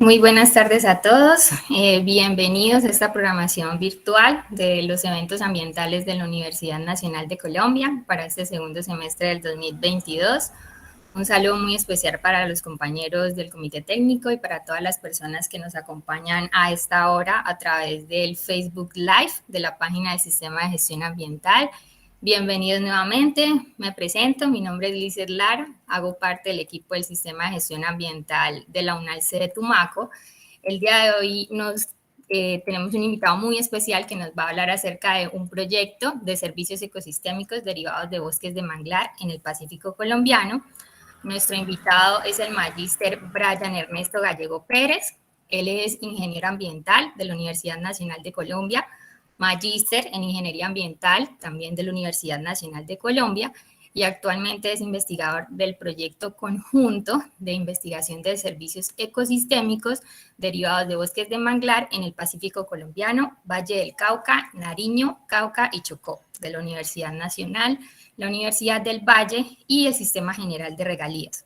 Muy buenas tardes a todos. Bienvenidos a esta programación virtual de los eventos ambientales de la Universidad Nacional de Colombia para este segundo semestre del 2022. Un saludo muy especial para los compañeros del Comité Técnico y para todas las personas que nos acompañan a esta hora a través del Facebook Live de la página del Sistema de Gestión Ambiental. Bienvenidos nuevamente, me presento, mi nombre es Lizeth Lara, hago parte del equipo del Sistema de Gestión Ambiental de la UNAL sede Tumaco. El día de hoy tenemos un invitado muy especial que nos va a hablar acerca de un proyecto de servicios ecosistémicos derivados de bosques de manglar en el Pacífico colombiano. Nuestro invitado es el magíster Brian Ernesto Gallego Pérez. Él es ingeniero ambiental de la Universidad Nacional de Colombia, magíster en Ingeniería Ambiental, también de la Universidad Nacional de Colombia, y actualmente es investigador del proyecto conjunto de investigación de servicios ecosistémicos derivados de bosques de manglar en el Pacífico colombiano, Valle del Cauca, Nariño, Cauca y Chocó, de la Universidad Nacional, la Universidad del Valle y el Sistema General de Regalías.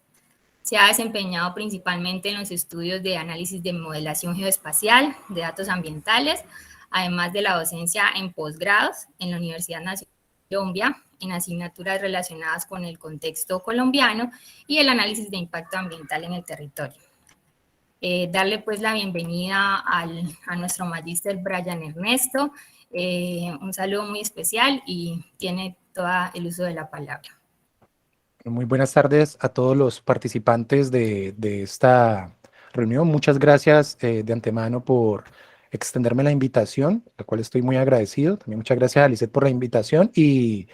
Se ha desempeñado principalmente en los estudios de análisis de modelación geoespacial, de datos ambientales, además de la docencia en posgrados en la Universidad Nacional de Colombia, en asignaturas relacionadas con el contexto colombiano y el análisis de impacto ambiental en el territorio. Darle pues la bienvenida a nuestro magíster Brian Ernesto, un saludo muy especial y tiene todo el uso de la palabra. Muy buenas tardes a todos los participantes de esta reunión. Muchas gracias de antemano por extenderme la invitación, la cual estoy muy agradecido. También muchas gracias a Lizeth por la invitación y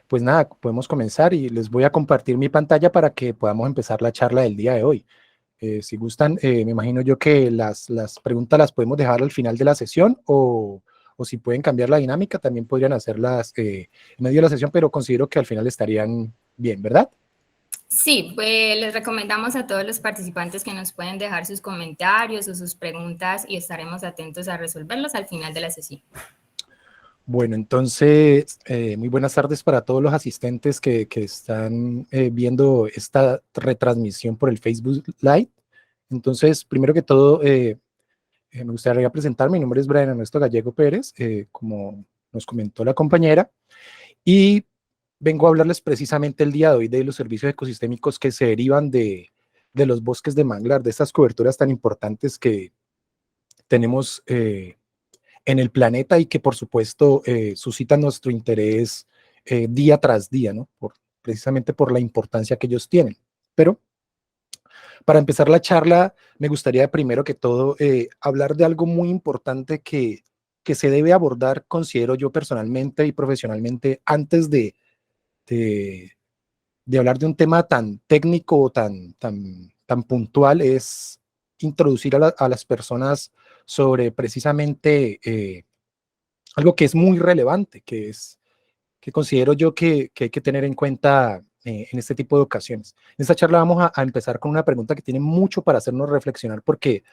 pues nada, podemos comenzar y les voy a compartir mi pantalla para que podamos empezar la charla del día de hoy. Si gustan, me imagino yo que las preguntas las podemos dejar al final de la sesión o si pueden cambiar la dinámica, también podrían hacerlas en medio de la sesión, pero considero que al final estarían bien, ¿verdad? Sí, pues les recomendamos a todos los participantes que nos pueden dejar sus comentarios o sus preguntas y estaremos atentos a resolverlos al final de la sesión. Bueno, entonces, muy buenas tardes para todos los asistentes que están viendo esta retransmisión por el Facebook Live. Entonces, primero que todo, me gustaría presentar, mi nombre es Brian Ernesto Gallego Pérez, como nos comentó la compañera, y vengo a hablarles precisamente el día de hoy de los servicios ecosistémicos que se derivan de los bosques de manglar, de estas coberturas tan importantes que tenemos en el planeta y que por supuesto suscitan nuestro interés día tras día, ¿no? Precisamente por la importancia que ellos tienen. Pero para empezar la charla, me gustaría primero que todo hablar de algo muy importante que se debe abordar, considero yo personalmente y profesionalmente, antes de hablar de un tema tan técnico, tan puntual, es introducir a las personas sobre precisamente algo que es muy relevante, que considero yo que hay que tener en cuenta en este tipo de ocasiones. En esta charla vamos a empezar con una pregunta que tiene mucho para hacernos reflexionar, porque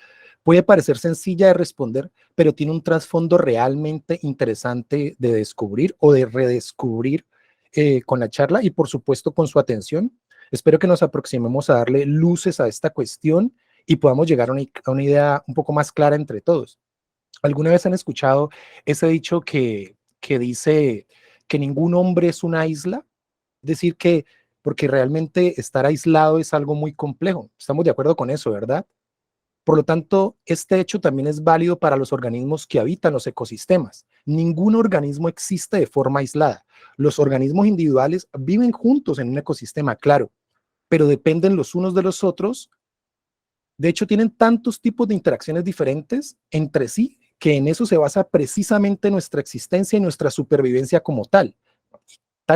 puede parecer sencilla de responder, pero tiene un trasfondo realmente interesante de descubrir o de redescubrir con la charla y por supuesto con su atención. Espero que nos aproximemos a darle luces a esta cuestión y podamos llegar a una idea un poco más clara entre todos. ¿Alguna vez han escuchado ese dicho que dice que ningún hombre es una isla? Es decir, que porque realmente estar aislado es algo muy complejo. Estamos de acuerdo con eso, ¿verdad? Por lo tanto, este hecho también es válido para los organismos que habitan los ecosistemas. Ningún organismo existe de forma aislada. Los organismos individuales viven juntos en un ecosistema, claro, pero dependen los unos de los otros. De hecho, tienen tantos tipos de interacciones diferentes entre sí que en eso se basa precisamente nuestra existencia y nuestra supervivencia como tal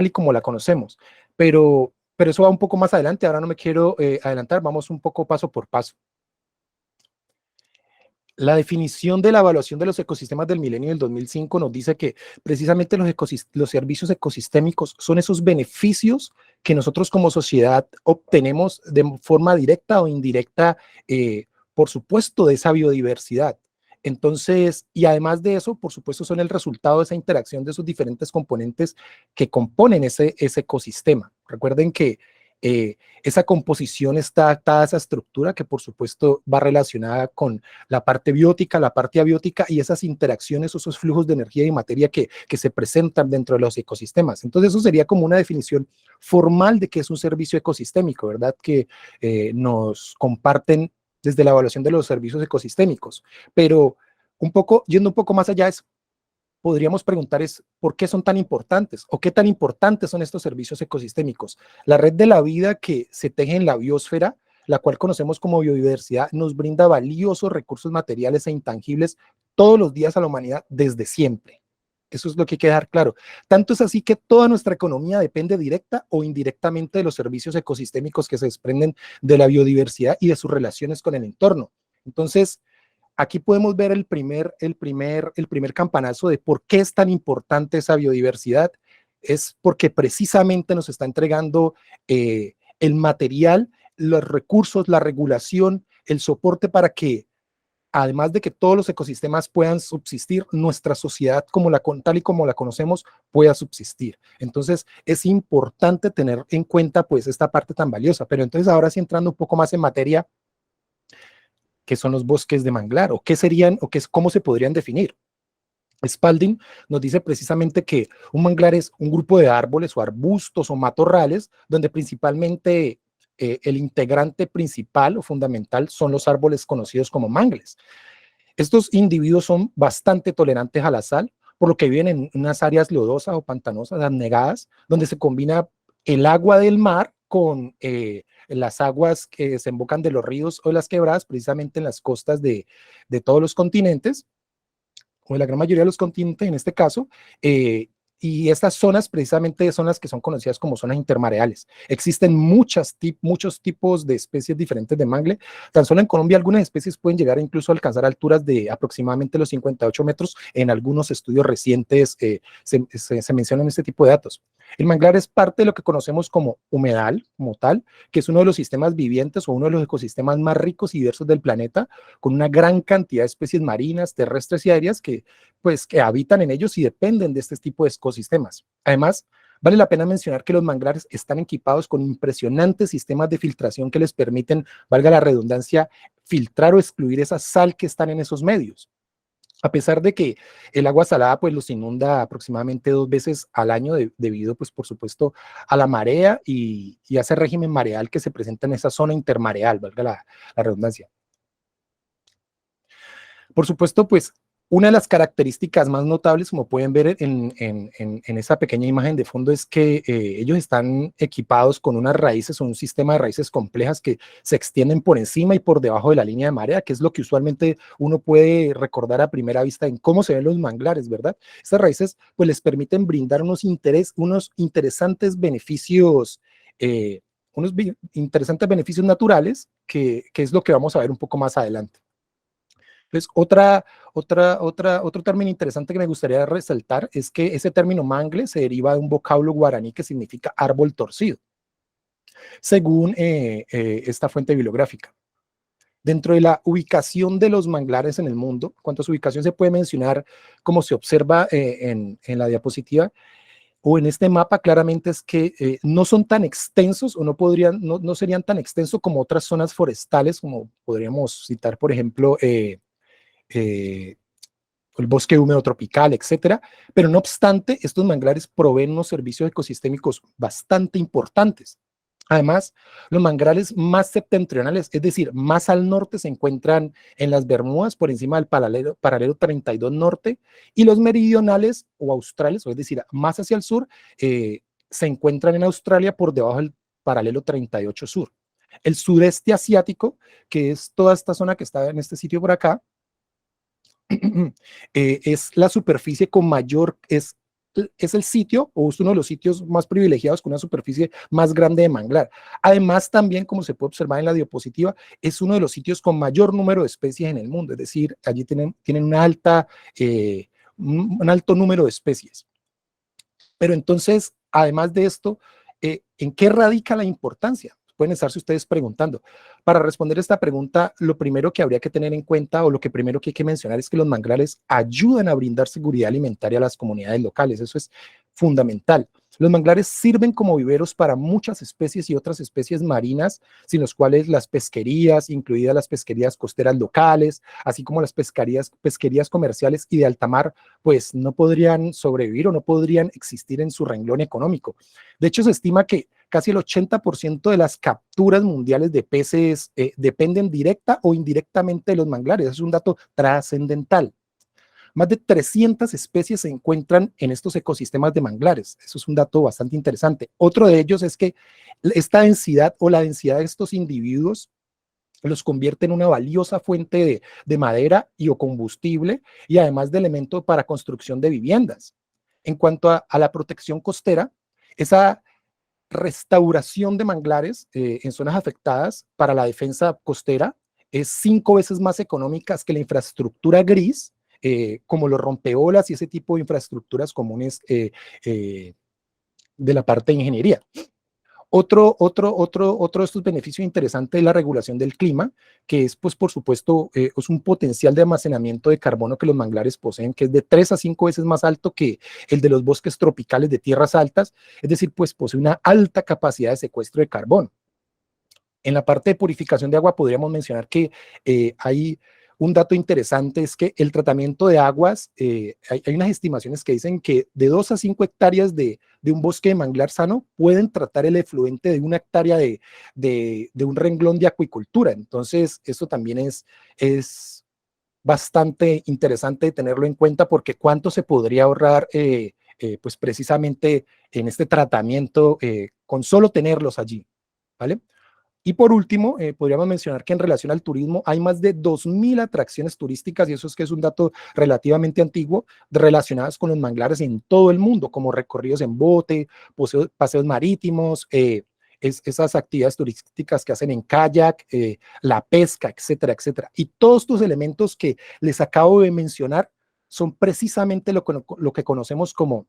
y como la conocemos. Pero eso va un poco más adelante. Ahora no me quiero adelantar, vamos un poco paso por paso. La definición de la evaluación de los ecosistemas del milenio del 2005 nos dice que precisamente los servicios ecosistémicos son esos beneficios que nosotros como sociedad obtenemos de forma directa o indirecta, por supuesto, de esa biodiversidad. Entonces, y además de eso, por supuesto, son el resultado de esa interacción de esos diferentes componentes que componen ese ecosistema. Recuerden que esa composición está adaptada a esa estructura que por supuesto va relacionada con la parte biótica, la parte abiótica y esas interacciones, esos flujos de energía y materia que se presentan dentro de los ecosistemas. Entonces eso sería como una definición formal de qué es un servicio ecosistémico, ¿verdad? Que nos comparten desde la evaluación de los servicios ecosistémicos. Pero yendo un poco más allá, podríamos preguntar es ¿por qué son tan importantes? ¿O qué tan importantes son estos servicios ecosistémicos? La red de la vida que se teje en la biosfera, la cual conocemos como biodiversidad, nos brinda valiosos recursos materiales e intangibles todos los días a la humanidad desde siempre. Eso es lo que hay que dejar claro. Tanto es así que toda nuestra economía depende directa o indirectamente de los servicios ecosistémicos que se desprenden de la biodiversidad y de sus relaciones con el entorno. Entonces, aquí podemos ver el primer campanazo de por qué es tan importante esa biodiversidad. Es porque precisamente nos está entregando el material, los recursos, la regulación, el soporte para que, además de que todos los ecosistemas puedan subsistir, nuestra sociedad tal y como la conocemos pueda subsistir. Entonces es importante tener en cuenta pues esta parte tan valiosa. Pero entonces ahora sí entrando un poco más en materia, ¿qué son los bosques de manglar? ¿O qué serían, o cómo se podrían definir? Spalding nos dice precisamente que un manglar es un grupo de árboles o arbustos o matorrales donde principalmente el integrante principal o fundamental son los árboles conocidos como mangles. Estos individuos son bastante tolerantes a la sal, por lo que viven en unas áreas lodosas o pantanosas, anegadas, donde se combina el agua del mar con las aguas que desembocan de los ríos o de las quebradas, precisamente en las costas de todos los continentes, o de la gran mayoría de los continentes en este caso, y estas zonas precisamente son las que son conocidas como zonas intermareales. Existen muchos tipos de especies diferentes de mangle. Tan solo en Colombia algunas especies pueden llegar incluso a alcanzar alturas de aproximadamente los 58 metros. En algunos estudios recientes se mencionan este tipo de datos. El manglar es parte de lo que conocemos como humedal, como tal, que es uno de los sistemas vivientes o uno de los ecosistemas más ricos y diversos del planeta, con una gran cantidad de especies marinas, terrestres y aéreas que habitan en ellos y dependen de este tipo de ecosistemas. Además, vale la pena mencionar que los manglares están equipados con impresionantes sistemas de filtración que les permiten, valga la redundancia, filtrar o excluir esa sal que están en esos medios. A pesar de que el agua salada pues los inunda aproximadamente 2 veces al año debido pues por supuesto a la marea y a ese régimen mareal que se presenta en esa zona intermareal, valga la redundancia. Por supuesto, pues una de las características más notables, como pueden ver en esa pequeña imagen de fondo, es que ellos están equipados con unas raíces o un sistema de raíces complejas que se extienden por encima y por debajo de la línea de marea, que es lo que usualmente uno puede recordar a primera vista en cómo se ven los manglares, ¿verdad? Estas raíces pues les permiten brindar unos interesantes beneficios, naturales, que es lo que vamos a ver un poco más adelante. Entonces, otro término interesante que me gustaría resaltar es que ese término mangle se deriva de un vocablo guaraní que significa árbol torcido, según esta fuente bibliográfica. Dentro de la ubicación de los manglares en el mundo, cuanto a su ubicación se puede mencionar, como se observa en la diapositiva, o en este mapa claramente es que no son tan extensos o no serían tan extensos como otras zonas forestales, como podríamos citar, por ejemplo, el bosque húmedo tropical, etcétera, pero no obstante, estos manglares proveen unos servicios ecosistémicos bastante importantes. Además, los manglares más septentrionales, es decir, más al norte, se encuentran en las Bermudas, por encima del paralelo 32 norte, y los meridionales o australes, o es decir, más hacia el sur, se encuentran en Australia por debajo del paralelo 38 sur. El sureste asiático, que es toda esta zona que está en este sitio por acá, es la superficie con mayor, es el sitio o es uno de los sitios más privilegiados con una superficie más grande de manglar. Además, también, como se puede observar en la diapositiva, es uno de los sitios con mayor número de especies en el mundo, es decir, allí tienen un alto número de especies. Pero entonces, además de esto, ¿en qué radica la importancia? Pueden estarse ustedes preguntando. Para responder esta pregunta, lo primero que habría que tener en cuenta o lo que primero que hay que mencionar es que los manglares ayudan a brindar seguridad alimentaria a las comunidades locales. Eso es fundamental. Los manglares sirven como viveros para muchas especies y otras especies marinas, sin los cuales las pesquerías, incluidas las pesquerías costeras locales, así como las pesquerías comerciales y de alta mar, pues no podrían sobrevivir o no podrían existir en su renglón económico. De hecho, se estima que casi el 80% de las capturas mundiales de peces dependen directa o indirectamente de los manglares. Es un dato trascendental. Más de 300 especies se encuentran en estos ecosistemas de manglares. Eso es un dato bastante interesante. Otro de ellos es que esta densidad o la densidad de estos individuos los convierte en una valiosa fuente de madera y o combustible y además de elemento para construcción de viviendas. En cuanto a la protección costera, esa restauración de manglares en zonas afectadas para la defensa costera es 5 veces más económica que la infraestructura gris, como los rompeolas y ese tipo de infraestructuras comunes de la parte de ingeniería. Otro de estos beneficios interesantes es la regulación del clima, que es, pues, por supuesto, es un potencial de almacenamiento de carbono que los manglares poseen, que es de 3 a 5 veces más alto que el de los bosques tropicales de tierras altas, es decir, pues posee una alta capacidad de secuestro de carbono. En la parte de purificación de agua podríamos mencionar que hay un dato interesante, es que el tratamiento de aguas, hay unas estimaciones que dicen que de 2 a 5 hectáreas de un bosque de manglar sano pueden tratar el efluente de 1 hectárea de un renglón de acuicultura. Entonces, esto también es bastante interesante tenerlo en cuenta, porque cuánto se podría ahorrar pues precisamente en este tratamiento con solo tenerlos allí, ¿vale? Y por último, podríamos mencionar que en relación al turismo hay más de 2.000 atracciones turísticas, y eso es que es un dato relativamente antiguo, relacionadas con los manglares en todo el mundo, como recorridos en bote, paseos marítimos, esas actividades turísticas que hacen en kayak, la pesca, etcétera, etcétera. Y todos estos elementos que les acabo de mencionar son precisamente lo que conocemos como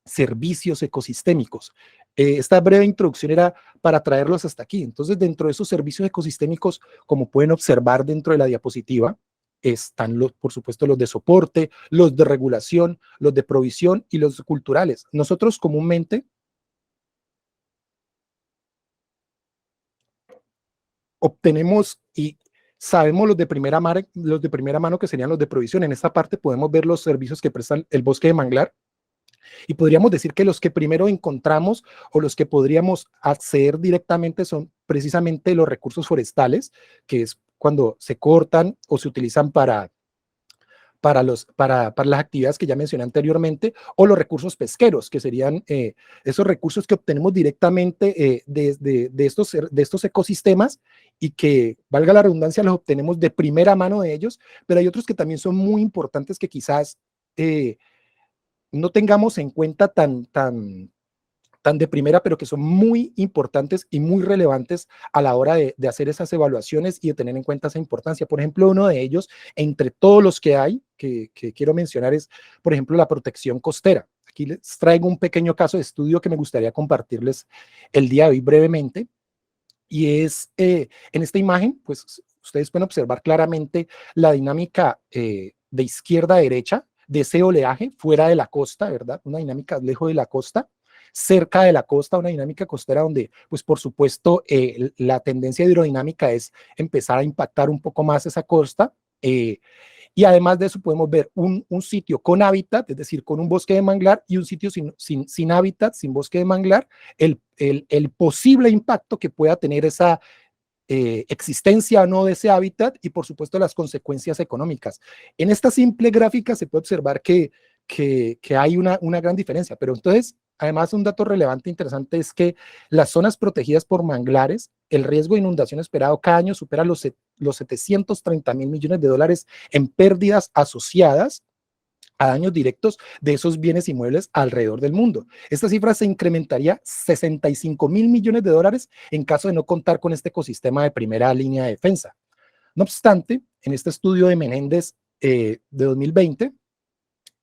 servicios ecosistémicos. Esta breve introducción era para traerlos hasta aquí. Entonces, dentro de esos servicios ecosistémicos, como pueden observar dentro de la diapositiva, están, por supuesto, los de soporte, los de regulación, los de provisión y los culturales. Nosotros comúnmente obtenemos y sabemos los de primera mano, que serían los de provisión. En esta parte podemos ver los servicios que prestan el bosque de manglar. Y podríamos decir que los que primero encontramos o los que podríamos acceder directamente son precisamente los recursos forestales, que es cuando se cortan o se utilizan para las actividades que ya mencioné anteriormente, o los recursos pesqueros, que serían esos recursos que obtenemos directamente de estos ecosistemas, y que, valga la redundancia, los obtenemos de primera mano de ellos. Pero hay otros que también son muy importantes, que quizás no tengamos en cuenta tan de primera, pero que son muy importantes y muy relevantes a la hora de hacer esas evaluaciones y de tener en cuenta esa importancia. Por ejemplo, uno de ellos, entre todos los que hay, que quiero mencionar, es, por ejemplo, la protección costera. Aquí les traigo un pequeño caso de estudio que me gustaría compartirles el día de hoy brevemente, y es, en esta imagen, pues ustedes pueden observar claramente la dinámica de izquierda a derecha de ese oleaje fuera de la costa, ¿verdad? Una dinámica lejos de la costa, cerca de la costa, una dinámica costera donde, pues por supuesto, la tendencia hidrodinámica es empezar a impactar un poco más esa costa. Y además de eso podemos ver un sitio con hábitat, es decir, con un bosque de manglar, y un sitio sin hábitat, sin bosque de manglar, el posible impacto que pueda tener esa existencia o no de ese hábitat, y por supuesto las consecuencias económicas. En esta simple gráfica se puede observar que hay una gran diferencia, pero entonces, además, un dato relevante e interesante es que las zonas protegidas por manglares, el riesgo de inundación esperado cada año supera los 730.000 millones de dólares en pérdidas asociadas a daños directos de esos bienes inmuebles alrededor del mundo. Esta cifra se incrementaría 65.000 millones de dólares en caso de no contar con este ecosistema de primera línea de defensa. No obstante, en este estudio de Menéndez de 2020,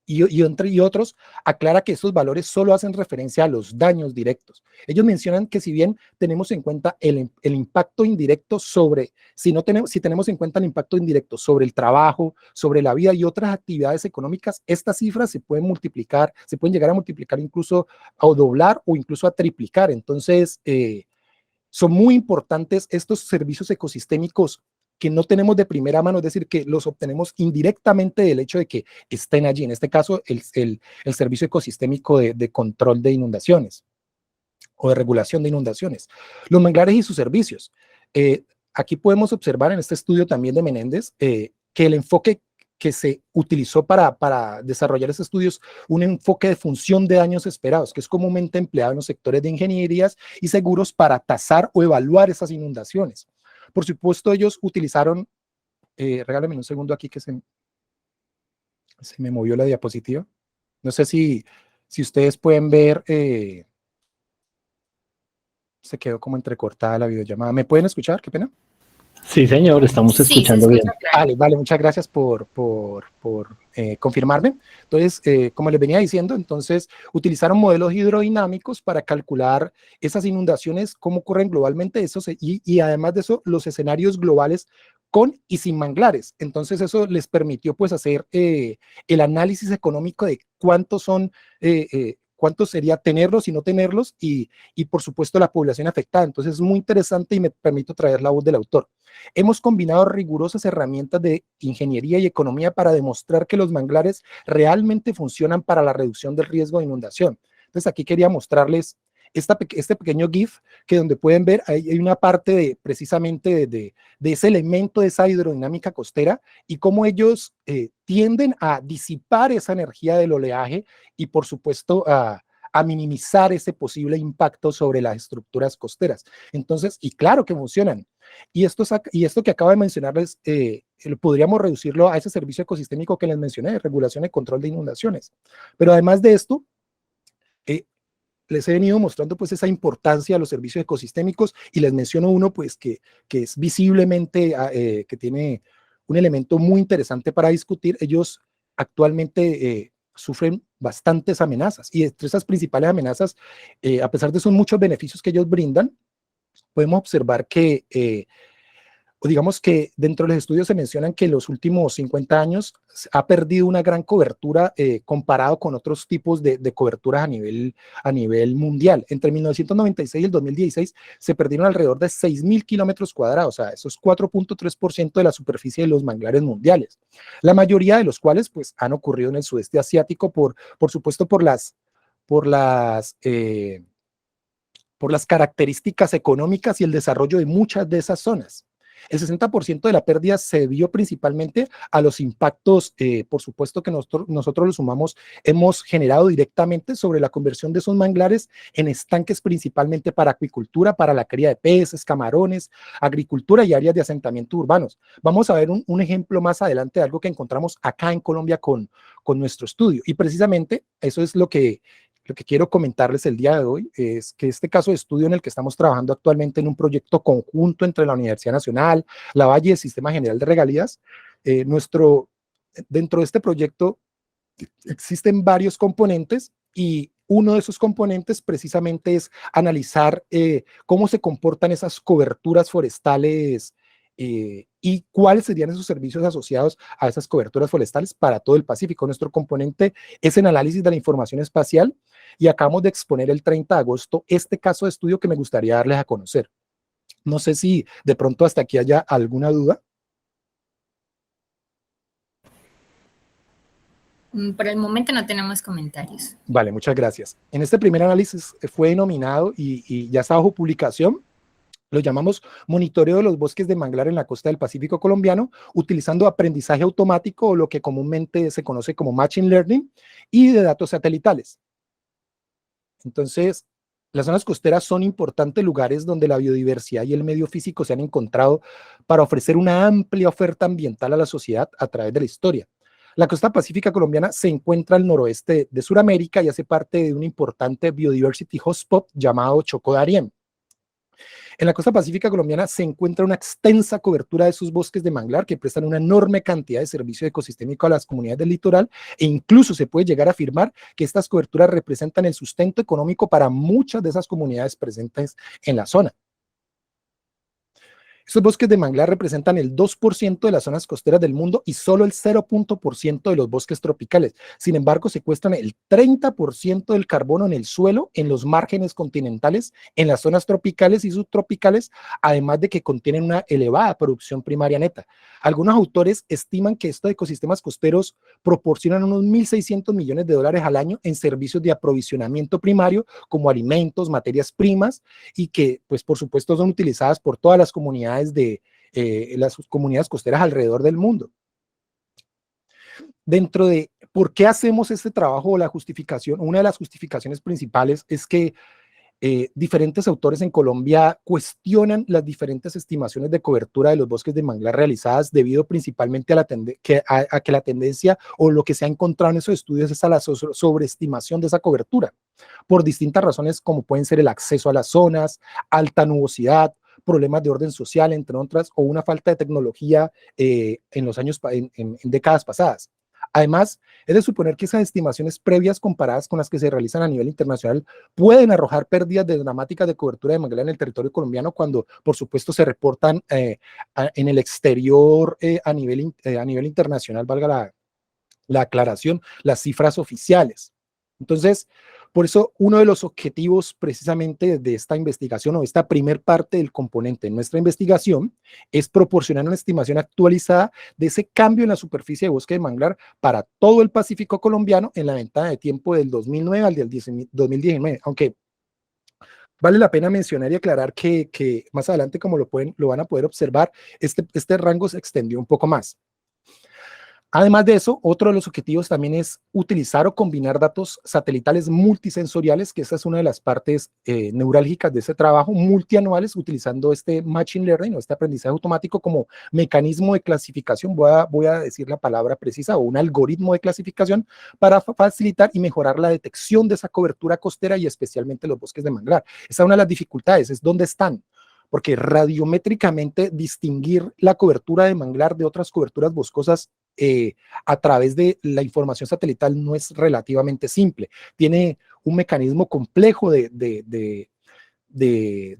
y otros, aclara que estos valores solo hacen referencia a los daños directos. Ellos mencionan que si bien tenemos en cuenta el impacto indirecto sobre, si tenemos en cuenta el impacto indirecto sobre el trabajo, sobre la vida y otras actividades económicas, estas cifras se pueden multiplicar, se pueden llegar a multiplicar incluso a doblar o incluso a triplicar. Entonces, son muy importantes estos servicios ecosistémicos que no tenemos de primera mano, es decir, que los obtenemos indirectamente del hecho de que estén allí. En este caso, el servicio ecosistémico de control de inundaciones o de regulación de inundaciones. Los manglares y sus servicios. Aquí podemos observar en este estudio también de Menéndez que el enfoque que se utilizó para desarrollar estos estudios, un enfoque de función de daños esperados, que es comúnmente empleado en los sectores de ingenierías y seguros para tasar o evaluar esas inundaciones. Por supuesto, ellos utilizaron, regálame un segundo aquí que se me movió la diapositiva. No sé si ustedes pueden ver, se quedó como entrecortada la videollamada. ¿Me pueden escuchar? Qué pena. Sí, señor, estamos escuchando bien. Vale, muchas gracias por confirmarme. Entonces, como les venía diciendo, entonces utilizaron modelos hidrodinámicos para calcular esas inundaciones, cómo ocurren globalmente, y además de eso, los escenarios globales con y sin manglares. Entonces, eso les permitió pues hacer el análisis económico de cuántos son, cuánto sería tenerlos y no tenerlos, y por supuesto la población afectada. Entonces, es muy interesante y me permito traer la voz del autor. Hemos combinado rigurosas herramientas de ingeniería y economía para demostrar que los manglares realmente funcionan para la reducción del riesgo de inundación. Entonces, aquí quería mostrarles este pequeño GIF, que donde pueden ver, hay una parte precisamente de ese elemento de esa hidrodinámica costera y cómo ellos tienden a disipar esa energía del oleaje y, por supuesto, a minimizar ese posible impacto sobre las estructuras costeras. Entonces, y claro que funcionan. Y esto que acabo de mencionarles, podríamos reducirlo a ese servicio ecosistémico que les mencioné, regulación y control de inundaciones. Pero además de esto, les he venido mostrando pues esa importancia de los servicios ecosistémicos, y les menciono uno pues que es visiblemente, que tiene un elemento muy interesante para discutir. Ellos actualmente sufren bastantes amenazas, y entre esas principales amenazas, a pesar de esos muchos beneficios que ellos brindan, podemos observar que digamos que dentro de los estudios se mencionan que en los últimos 50 años ha perdido una gran cobertura comparado con otros tipos de coberturas a nivel mundial. Entre 1996 y el 2016 se perdieron alrededor de 6.000 kilómetros cuadrados, o sea, eso es 4.3% de la superficie de los manglares mundiales. La mayoría de los cuales pues han ocurrido en el sudeste asiático, por supuesto por las características económicas y el desarrollo de muchas de esas zonas. El 60% de la pérdida se debió principalmente a los impactos, por supuesto que nosotros los humanos hemos generado directamente sobre la conversión de esos manglares en estanques, principalmente para acuicultura, para la cría de peces, camarones, agricultura y áreas de asentamiento urbanos. Vamos a ver un ejemplo más adelante de algo que encontramos acá en Colombia con nuestro estudio, y precisamente eso es lo que quiero comentarles el día de hoy, es que este caso de estudio en el que estamos trabajando actualmente en un proyecto conjunto entre la Universidad Nacional, la Valle y el Sistema General de Regalías, dentro de este proyecto existen varios componentes, y uno de esos componentes precisamente es analizar cómo se comportan esas coberturas forestales y cuáles serían esos servicios asociados a esas coberturas forestales para todo el Pacífico. Nuestro componente es el análisis de la información espacial, y acabamos de exponer el 30 de agosto este caso de estudio que me gustaría darles a conocer. No sé si de pronto hasta aquí haya alguna duda. Por el momento no tenemos comentarios. Vale, muchas gracias. En este primer análisis fue denominado y ya está bajo publicación. Lo llamamos monitoreo de los bosques de manglar en la costa del Pacífico colombiano, utilizando aprendizaje automático, o lo que comúnmente se conoce como machine learning, y de datos satelitales. Entonces, las zonas costeras son importantes lugares donde la biodiversidad y el medio físico se han encontrado para ofrecer una amplia oferta ambiental a la sociedad a través de la historia. La costa pacífica colombiana se encuentra al noroeste de Sudamérica y hace parte de un importante biodiversity hotspot llamado Chocó de Darién. En la costa pacífica colombiana se encuentra una extensa cobertura de sus bosques de manglar que prestan una enorme cantidad de servicio ecosistémico a las comunidades del litoral, e incluso se puede llegar a afirmar que estas coberturas representan el sustento económico para muchas de esas comunidades presentes en la zona. Estos bosques de manglar representan el 2% de las zonas costeras del mundo y solo el 0.% de los bosques tropicales. Sin embargo, secuestran el 30% del carbono en el suelo, en los márgenes continentales, en las zonas tropicales y subtropicales, además de que contienen una elevada producción primaria neta. Algunos autores estiman que estos ecosistemas costeros proporcionan unos 1.600 millones de dólares al año en servicios de aprovisionamiento primario, como alimentos, materias primas, y que, pues, por supuesto, son utilizadas por todas las comunidades las comunidades costeras alrededor del mundo. Dentro de por qué hacemos este trabajo, la justificación, una de las justificaciones principales es que diferentes autores en Colombia cuestionan las diferentes estimaciones de cobertura de los bosques de manglar realizadas debido principalmente a que la tendencia o lo que se ha encontrado en esos estudios es a la sobreestimación de esa cobertura por distintas razones, como pueden ser el acceso a las zonas, alta nubosidad, problemas de orden social, entre otras, o una falta de tecnología en décadas pasadas. Además, es de suponer que esas estimaciones previas comparadas con las que se realizan a nivel internacional pueden arrojar pérdidas dramáticas de cobertura de manglar en el territorio colombiano cuando, por supuesto, se reportan en el exterior a nivel internacional, valga la aclaración, las cifras oficiales. Entonces, por eso uno de los objetivos precisamente de esta investigación o esta primer parte del componente de nuestra investigación es proporcionar una estimación actualizada de ese cambio en la superficie de bosque de manglar para todo el Pacífico colombiano en la ventana de tiempo del 2009 al 2019, aunque vale la pena mencionar y aclarar que más adelante, como lo van a poder observar, este rango se extendió un poco más. Además de eso, otro de los objetivos también es utilizar o combinar datos satelitales multisensoriales, que esa es una de las partes neurálgicas de ese trabajo, multianuales, utilizando este machine learning o este aprendizaje automático como mecanismo de clasificación, voy a decir la palabra precisa, o un algoritmo de clasificación para facilitar y mejorar la detección de esa cobertura costera y especialmente los bosques de manglar. Esa es una de las dificultades, es dónde están, porque radiométricamente distinguir la cobertura de manglar de otras coberturas boscosas a través de la información satelital no es relativamente simple. Tiene un mecanismo complejo de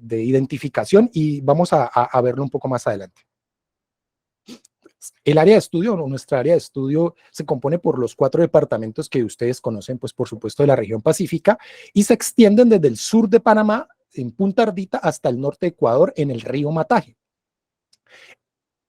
identificación y vamos a verlo un poco más adelante. El área de estudio, nuestra área de estudio se compone por los 4 departamentos que ustedes conocen, pues por supuesto de la región pacífica, y se extienden desde el sur de Panamá, en Punta Ardita, hasta el norte de Ecuador, en el río Mataje.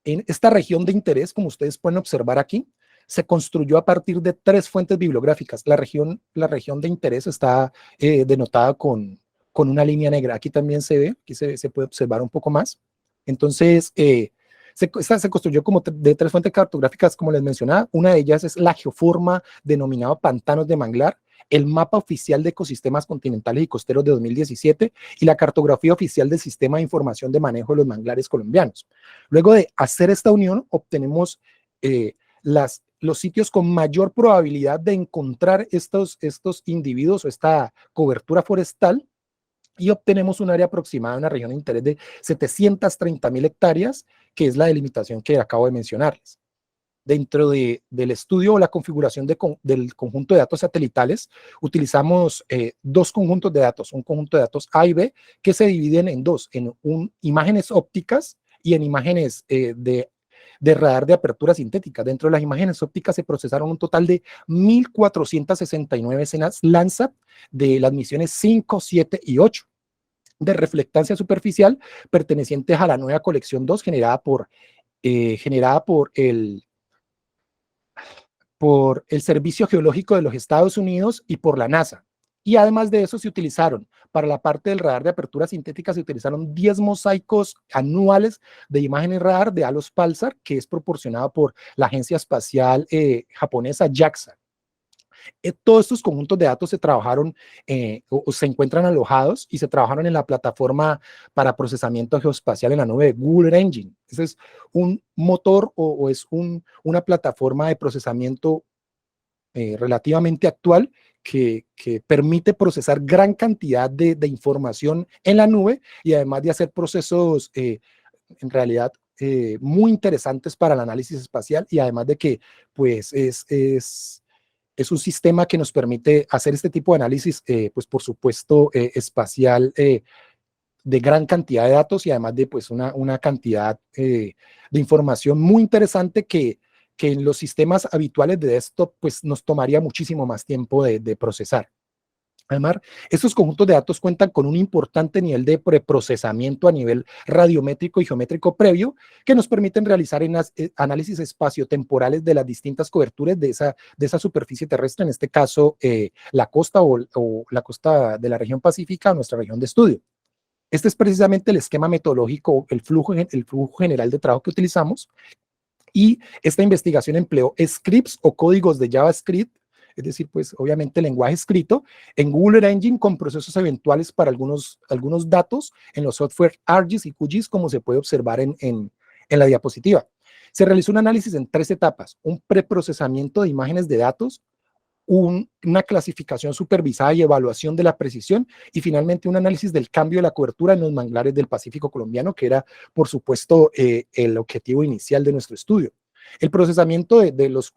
En esta región de interés, como ustedes pueden observar aquí, se construyó a partir de 3 fuentes bibliográficas. La región de interés está denotada con una línea negra. Aquí también se ve, aquí se puede observar un poco más. Entonces, se construyó como de 3 fuentes cartográficas, como les mencionaba. Una de ellas es la geoforma denominada Pantanos de Manglar, el mapa oficial de ecosistemas continentales y costeros de 2017 y la cartografía oficial del Sistema de Información de Manejo de los Manglares Colombianos. Luego de hacer esta unión, obtenemos los sitios con mayor probabilidad de encontrar estos individuos o esta cobertura forestal, y obtenemos un área aproximada, una región de interés de 730.000 hectáreas, que es la delimitación que acabo de mencionarles. Dentro del estudio o la configuración del conjunto de datos satelitales, utilizamos 2 conjuntos de datos, un conjunto de datos A y B, que se dividen en 2, en imágenes ópticas y en imágenes de radar de apertura sintética. Dentro de las imágenes ópticas se procesaron un total de 1.469 escenas Landsat de las misiones 5, 7 y 8 de reflectancia superficial pertenecientes a la nueva colección 2 generada por el Servicio Geológico de los Estados Unidos y por la NASA. Y además de eso se utilizaron, para la parte del radar de apertura sintética, se utilizaron 10 mosaicos anuales de imágenes radar de Alos Pulsar, que es proporcionado por la agencia espacial japonesa JAXA. Todos estos conjuntos de datos se trabajaron o se encuentran alojados y se trabajaron en la plataforma para procesamiento geoespacial en la nube de Google Earth Engine. Ese es un motor o es una plataforma de procesamiento relativamente actual que permite procesar gran cantidad de información en la nube y además de hacer procesos en realidad muy interesantes para el análisis espacial, y además de que pues es un sistema que nos permite hacer este tipo de análisis, pues por supuesto, espacial, de gran cantidad de datos y además de pues una cantidad de información muy interesante que en los sistemas habituales de desktop pues nos tomaría muchísimo más tiempo de procesar. Además, estos conjuntos de datos cuentan con un importante nivel de preprocesamiento a nivel radiométrico y geométrico previo que nos permiten realizar análisis espaciotemporales de las distintas coberturas de esa superficie terrestre, en este caso la costa o la costa de la región pacífica, nuestra región de estudio. Este es precisamente el esquema metodológico, el flujo general de trabajo que utilizamos, y esta investigación empleó scripts o códigos de JavaScript, es decir, pues obviamente lenguaje escrito, en Google Earth Engine con procesos eventuales para algunos datos en los software ArcGIS y QGIS, como se puede observar en la diapositiva. Se realizó un análisis en 3 etapas: un preprocesamiento de imágenes de datos, una clasificación supervisada y evaluación de la precisión, y finalmente un análisis del cambio de la cobertura en los manglares del Pacífico colombiano, que era, por supuesto, el objetivo inicial de nuestro estudio. El procesamiento de los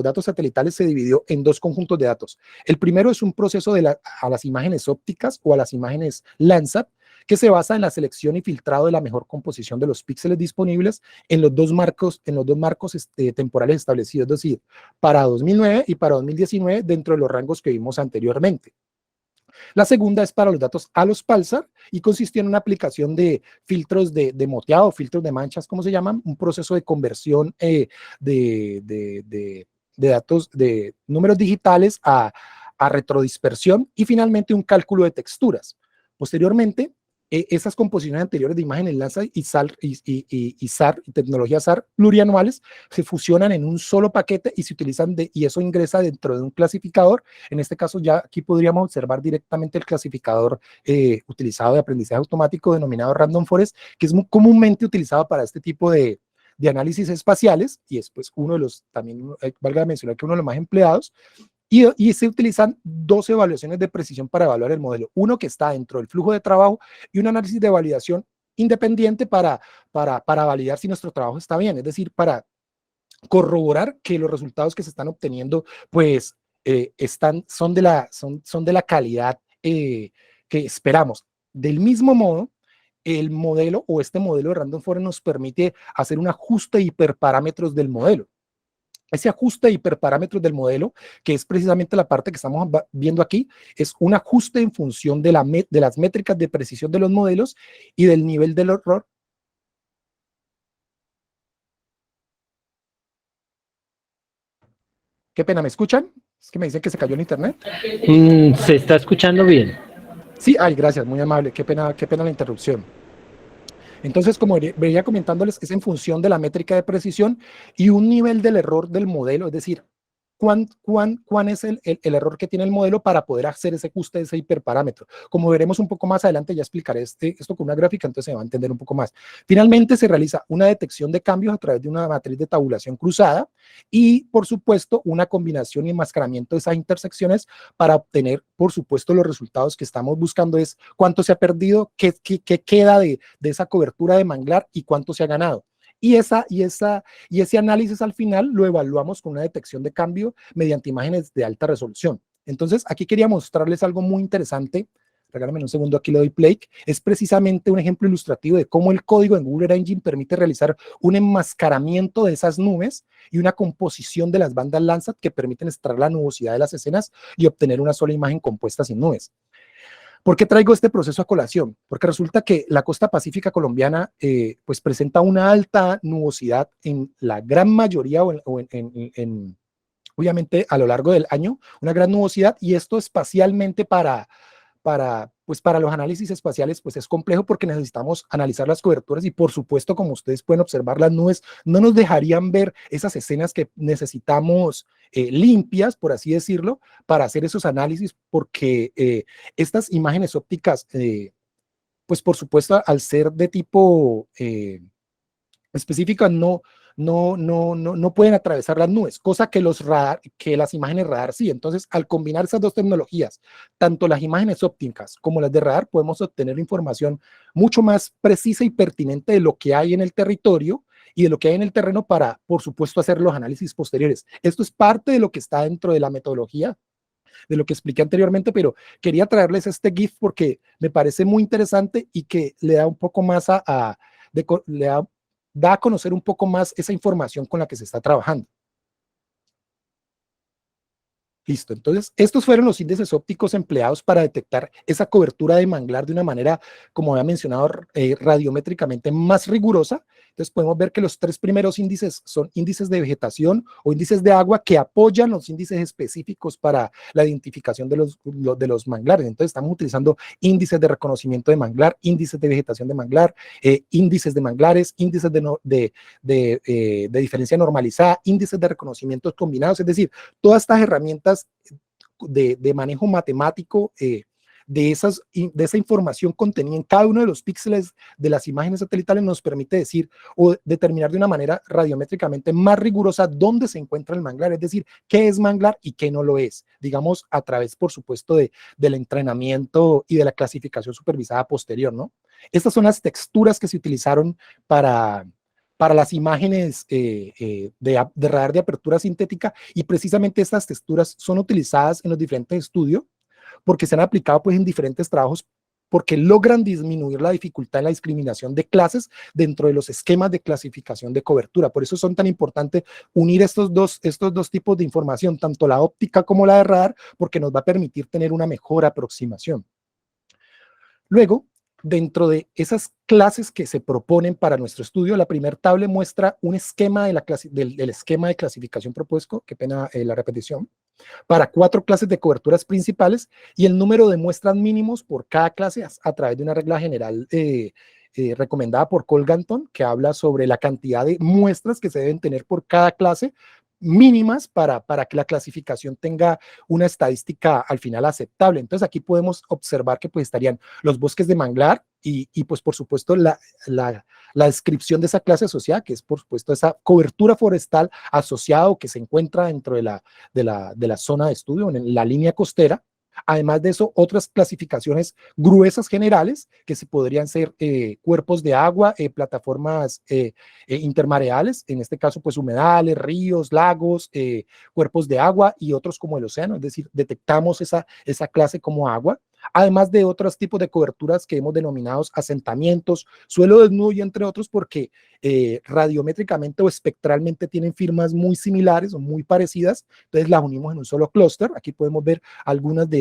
datos satelitales se dividió en 2 conjuntos de datos. El primero es un proceso a las imágenes ópticas o a las imágenes Landsat, que se basa en la selección y filtrado de la mejor composición de los píxeles disponibles en los dos marcos temporales establecidos, es decir, para 2009 y para 2019, dentro de los rangos que vimos anteriormente. La segunda es para los datos ALOS-Pulsar y consistió en una aplicación de filtros de moteado, filtros de manchas, como se llaman, un proceso de conversión de datos, de números digitales a retrodispersión, y finalmente un cálculo de texturas. Posteriormente, esas composiciones anteriores de imágenes Landsat y SAR, y tecnologías SAR plurianuales, se fusionan en un solo paquete y se utilizan y eso ingresa dentro de un clasificador. En este caso, ya aquí podríamos observar directamente el clasificador utilizado de aprendizaje automático denominado Random Forest, que es muy comúnmente utilizado para este tipo de análisis espaciales, y es pues uno de los, también valga mencionar que uno de los más empleados. Y se utilizan 2 evaluaciones de precisión para evaluar el modelo. Uno que está dentro del flujo de trabajo y un análisis de validación independiente para validar si nuestro trabajo está bien, es decir, para corroborar que los resultados que se están obteniendo pues son de la calidad que esperamos. Del mismo modo, el modelo o este modelo de Random Forest nos permite hacer un ajuste de hiperparámetros del modelo. Ese ajuste de hiperparámetros del modelo, que es precisamente la parte que estamos viendo aquí, es un ajuste en función de las métricas de precisión de los modelos y del nivel del error. Qué pena, ¿me escuchan? Es que me dicen que se cayó el internet. Se está escuchando bien. Sí, ay, gracias, muy amable. Qué pena la interrupción. Entonces, como venía comentándoles, es en función de la métrica de precisión y un nivel del error del modelo, es decir, cuán es el error que tiene el modelo para poder hacer ese ajuste de ese hiperparámetro. Como veremos un poco más adelante, ya explicaré esto con una gráfica, entonces se va a entender un poco más. Finalmente, se realiza una detección de cambios a través de una matriz de tabulación cruzada y, por supuesto, una combinación y enmascaramiento de esas intersecciones para obtener, por supuesto, los resultados que estamos buscando: es cuánto se ha perdido, qué queda de esa cobertura de manglar y cuánto se ha ganado. Y ese análisis al final lo evaluamos con una detección de cambio mediante imágenes de alta resolución. Entonces, aquí quería mostrarles algo muy interesante. Regálame un segundo, aquí le doy play. Es precisamente un ejemplo ilustrativo de cómo el código en Google Earth Engine permite realizar un enmascaramiento de esas nubes y una composición de las bandas Landsat que permiten extraer la nubosidad de las escenas y obtener una sola imagen compuesta sin nubes. ¿Por qué traigo este proceso a colación? Porque resulta que la costa pacífica colombiana pues presenta una alta nubosidad en la gran mayoría obviamente a lo largo del año, una gran nubosidad, y esto espacialmente para los análisis espaciales pues es complejo porque necesitamos analizar las coberturas y, por supuesto, como ustedes pueden observar, las nubes no nos dejarían ver esas escenas que necesitamos limpias, por así decirlo, para hacer esos análisis, porque estas imágenes ópticas pues por supuesto, al ser de tipo específica, no no pueden atravesar las nubes, cosa que que las imágenes radar sí. Entonces, al combinar esas dos tecnologías, tanto las imágenes ópticas como las de radar, podemos obtener información mucho más precisa y pertinente de lo que hay en el territorio y de lo que hay en el terreno para, por supuesto, hacer los análisis posteriores. Esto es parte de lo que está dentro de la metodología, de lo que expliqué anteriormente, pero quería traerles este GIF porque me parece muy interesante y que le da un poco más da a conocer un poco más esa información con la que se está trabajando. Listo, entonces estos fueron los índices ópticos empleados para detectar esa cobertura de manglar de una manera, como había mencionado, radiométricamente más rigurosa. Entonces podemos ver que los tres primeros índices son índices de vegetación o índices de agua que apoyan los índices específicos para la identificación de los manglares. Entonces estamos utilizando índices de reconocimiento de manglar, índices de vegetación de manglar, índices de manglares, índices de diferencia normalizada, índices de reconocimientos combinados, es decir, todas estas herramientas de manejo matemático de esa información contenida en cada uno de los píxeles de las imágenes satelitales nos permite decir o determinar de una manera radiométricamente más rigurosa dónde se encuentra el manglar, es decir, qué es manglar y qué no lo es, digamos, a través, por supuesto, del entrenamiento y de la clasificación supervisada posterior, ¿no? Estas son las texturas que se utilizaron para las imágenes de radar de apertura sintética, y precisamente estas texturas son utilizadas en los diferentes estudios porque se han aplicado pues en diferentes trabajos porque logran disminuir la dificultad en la discriminación de clases dentro de los esquemas de clasificación de cobertura. Por eso son tan importantes unir estos dos tipos de información, tanto la óptica como la de radar, porque nos va a permitir tener una mejor aproximación. Luego, dentro de esas clases que se proponen para nuestro estudio, la primera tabla muestra un esquema del esquema de clasificación propuesto, qué pena la repetición, para 4 clases de coberturas principales y el número de muestras mínimos por cada clase a través de una regla general recomendada por Colganton, que habla sobre la cantidad de muestras que se deben tener por cada clase mínimas para que la clasificación tenga una estadística al final aceptable. Entonces aquí podemos observar que pues estarían los bosques de manglar y pues por supuesto la descripción de esa clase asociada, que es por supuesto esa cobertura forestal asociada o que se encuentra dentro de la zona de estudio, en la línea costera. Además de eso, otras clasificaciones gruesas generales, que se podrían ser cuerpos de agua, plataformas intermareales, en este caso, pues humedales, ríos, lagos, cuerpos de agua y otros como el océano, es decir, detectamos esa clase como agua. Además de otros tipos de coberturas que hemos denominado asentamientos, suelo desnudo y entre otros, porque radiométricamente o espectralmente tienen firmas muy similares o muy parecidas, entonces las unimos en un solo clúster. Aquí podemos ver algunas de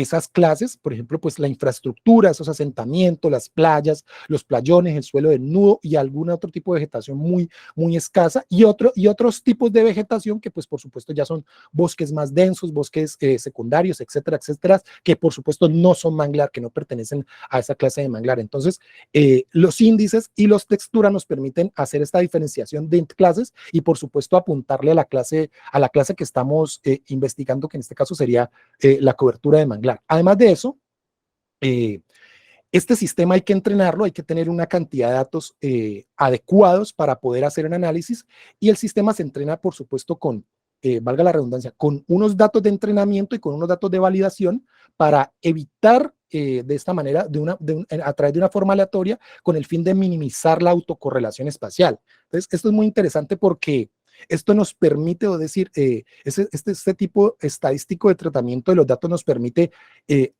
esas clases, por ejemplo, pues la infraestructura, esos asentamientos, las playas, los playones, el suelo desnudo y algún otro tipo de vegetación muy, muy escasa, y otros tipos de vegetación que pues por supuesto ya son bosques más densos, bosques secundarios, etcétera, etcétera, que por supuesto no son manglar, que no pertenecen a esa clase de manglar. Entonces, los índices y los texturas nos permiten hacer esta diferenciación de clases y por supuesto apuntarle a la clase que estamos investigando, que en este caso sería la cobertura de manglar. Además de eso, este sistema hay que entrenarlo, hay que tener una cantidad de datos adecuados para poder hacer un análisis, y el sistema se entrena, por supuesto, con, valga la redundancia, con unos datos de entrenamiento y con unos datos de validación para evitar de esta manera, a través de una forma aleatoria, con el fin de minimizar la autocorrelación espacial. Entonces, esto es muy interesante porque esto nos permite, o decir, este tipo estadístico de tratamiento de los datos nos permite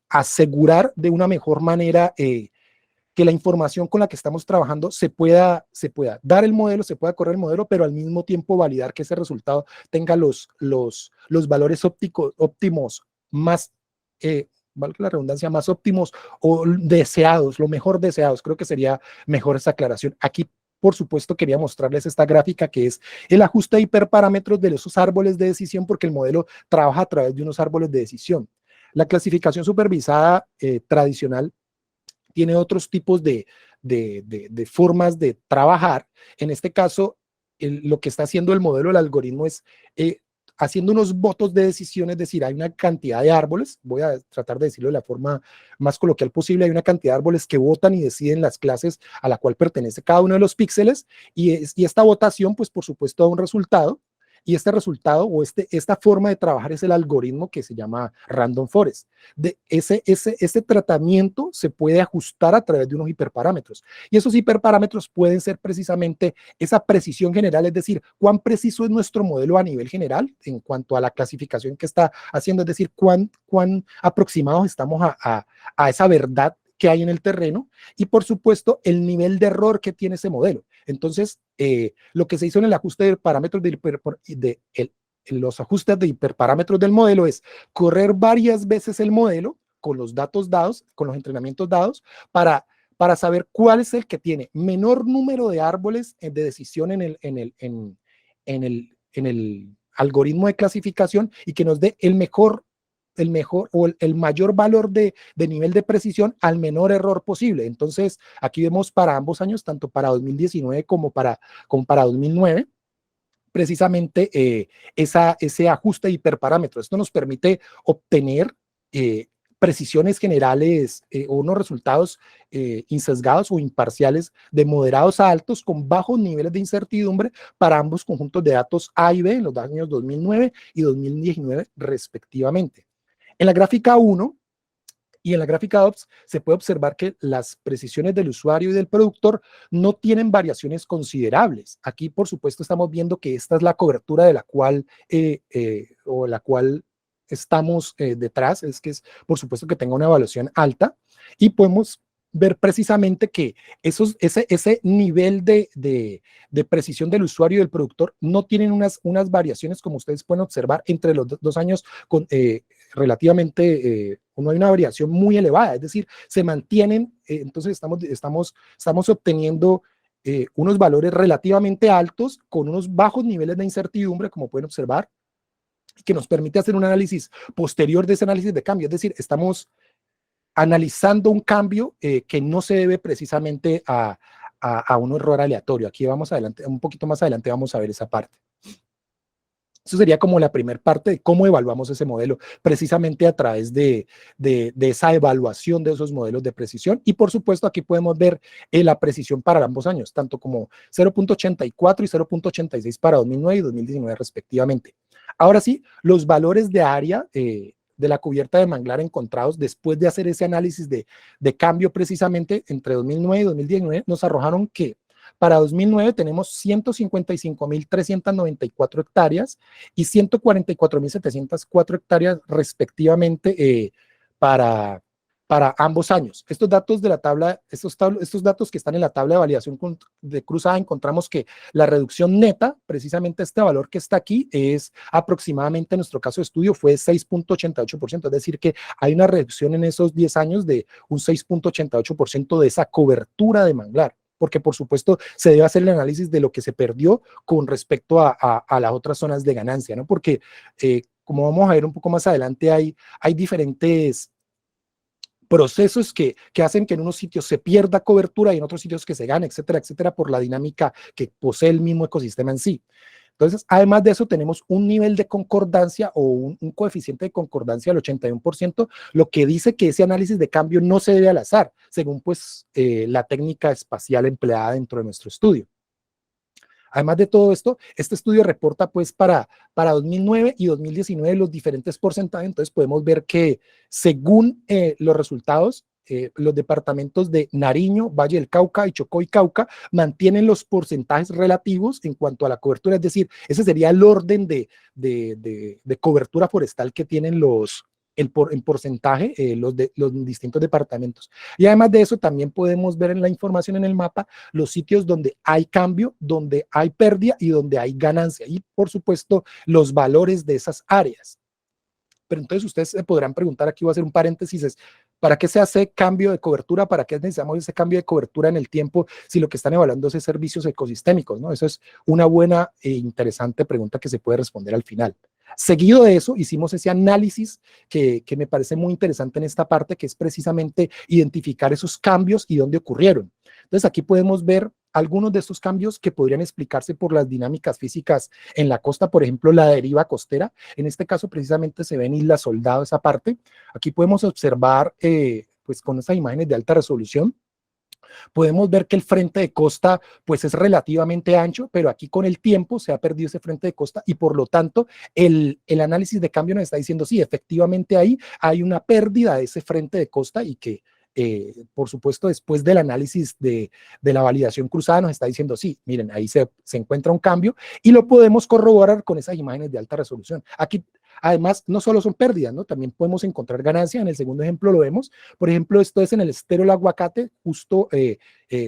asegurar de una mejor manera que la información con la que estamos trabajando se pueda dar el modelo, se pueda correr el modelo, pero al mismo tiempo validar que ese resultado tenga los valores óptimos más, valga la redundancia, más óptimos o deseados, lo mejor deseados. Creo que sería mejor esa aclaración. Aquí, por supuesto, quería mostrarles esta gráfica que es el ajuste de hiperparámetros de esos árboles de decisión, porque el modelo trabaja a través de unos árboles de decisión. La clasificación supervisada tradicional tiene otros tipos de formas de trabajar. En este caso, lo que está haciendo el modelo, el algoritmo, es haciendo unos votos de decisión, es decir, hay una cantidad de árboles, voy a tratar de decirlo de la forma más coloquial posible, hay una cantidad de árboles que votan y deciden las clases a la cual pertenece cada uno de los píxeles, y esta votación, pues por supuesto, da un resultado, y este resultado o esta forma de trabajar es el algoritmo que se llama Random Forest. Ese tratamiento se puede ajustar a través de unos hiperparámetros, y esos hiperparámetros pueden ser precisamente esa precisión general, es decir, cuán preciso es nuestro modelo a nivel general en cuanto a la clasificación que está haciendo, es decir, cuán aproximados estamos a esa verdad que hay en el terreno, y por supuesto el nivel de error que tiene ese modelo. Entonces, lo que se hizo en el ajuste de parámetros los ajustes de hiperparámetros del modelo es correr varias veces el modelo con los datos dados, con los entrenamientos dados, para saber cuál es el que tiene menor número de árboles de decisión en el algoritmo de clasificación, y que nos dé el mejor o el mayor valor de nivel de precisión al menor error posible. Entonces, aquí vemos para ambos años, tanto para 2019 como para 2009, precisamente ese ajuste de hiperparámetros. Esto nos permite obtener precisiones generales o unos resultados insesgados o imparciales de moderados a altos con bajos niveles de incertidumbre para ambos conjuntos de datos A y B en los años 2009 y 2019 respectivamente. En la gráfica 1 y en la gráfica 2 se puede observar que las precisiones del usuario y del productor no tienen variaciones considerables. Aquí, por supuesto, estamos viendo que esta es la cobertura de la cual estamos detrás, es que es, por supuesto, que tenga una evaluación alta, y podemos ver precisamente que ese nivel de precisión del usuario y del productor no tienen unas variaciones, como ustedes pueden observar, entre los dos años relativamente, no hay una variación muy elevada, es decir, se mantienen, entonces estamos obteniendo unos valores relativamente altos con unos bajos niveles de incertidumbre, como pueden observar, que nos permite hacer un análisis posterior de ese análisis de cambio, es decir, estamos analizando un cambio que no se debe precisamente a un error aleatorio. Aquí vamos adelante, un poquito más adelante vamos a ver esa parte. Eso sería como la primera parte de cómo evaluamos ese modelo, precisamente a través de esa evaluación de esos modelos de precisión. Y por supuesto aquí podemos ver la precisión para ambos años, tanto como 0.84 y 0.86 para 2009 y 2019 respectivamente. Ahora sí, los valores de área de la cubierta de manglar encontrados después de hacer ese análisis de cambio precisamente entre 2009 y 2019 nos arrojaron que para 2009 tenemos 155.394 hectáreas y 144.704 hectáreas respectivamente para ambos años. Estos datos de la tabla, estos datos que están en la tabla de validación de cruzada, encontramos que la reducción neta, precisamente este valor que está aquí, es aproximadamente, en nuestro caso de estudio, fue 6.88%, es decir, que hay una reducción en esos 10 años de un 6.88% de esa cobertura de manglar, porque por supuesto se debe hacer el análisis de lo que se perdió con respecto a las otras zonas de ganancia, ¿no? Porque como vamos a ver un poco más adelante, hay diferentes procesos que hacen que en unos sitios se pierda cobertura y en otros sitios que se gane, etcétera, etcétera, por la dinámica que posee el mismo ecosistema en sí. Entonces, además de eso, tenemos un nivel de concordancia o un coeficiente de concordancia del 81%, lo que dice que ese análisis de cambio no se debe al azar, según pues la técnica espacial empleada dentro de nuestro estudio. Además de todo esto, este estudio reporta pues para 2009 y 2019 los diferentes porcentajes. Entonces podemos ver que según los resultados, los departamentos de Nariño, Valle del Cauca y Chocó y Cauca mantienen los porcentajes relativos en cuanto a la cobertura, es decir, ese sería el orden de cobertura forestal que tienen en porcentaje los distintos departamentos. Y además de eso, también podemos ver en la información en el mapa los sitios donde hay cambio, donde hay pérdida y donde hay ganancia. Y por supuesto, los valores de esas áreas. Pero entonces ustedes se podrán preguntar, aquí voy a hacer un paréntesis, ¿para qué se hace cambio de cobertura? ¿Para qué necesitamos ese cambio de cobertura en el tiempo si lo que están evaluando es servicios ecosistémicos, ¿no? Eso es una buena e interesante pregunta que se puede responder al final. Seguido de eso, hicimos ese análisis que me parece muy interesante en esta parte, que es precisamente identificar esos cambios y dónde ocurrieron. Entonces, aquí podemos ver algunos de estos cambios que podrían explicarse por las dinámicas físicas en la costa, por ejemplo, la deriva costera. En este caso, precisamente se ve en Isla Soldado esa parte. Aquí podemos observar, pues con estas imágenes de alta resolución, podemos ver que el frente de costa pues es relativamente ancho, pero aquí con el tiempo se ha perdido ese frente de costa y por lo tanto el análisis de cambio nos está diciendo sí, efectivamente ahí hay una pérdida de ese frente de costa y que por supuesto después del análisis de la validación cruzada nos está diciendo sí, miren, ahí se encuentra un cambio y lo podemos corroborar con esas imágenes de alta resolución. Aquí además, no solo son pérdidas, ¿no? También podemos encontrar ganancias. En el segundo ejemplo lo vemos. Por ejemplo, esto es en el estero El Aguacate, justo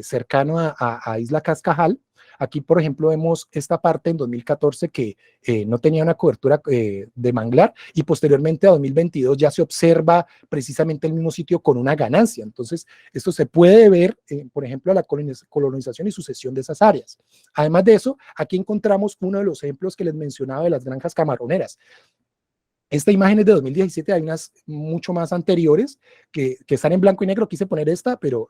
cercano a Isla Cascajal. Aquí, por ejemplo, vemos esta parte en 2014 que no tenía una cobertura de manglar y posteriormente a 2022 ya se observa precisamente el mismo sitio con una ganancia. Entonces, esto se puede ver, por ejemplo, a la colonización y sucesión de esas áreas. Además de eso, aquí encontramos uno de los ejemplos que les mencionaba de las granjas camaroneras. Esta imagen es de 2017, hay unas mucho más anteriores que están en blanco y negro, quise poner esta, pero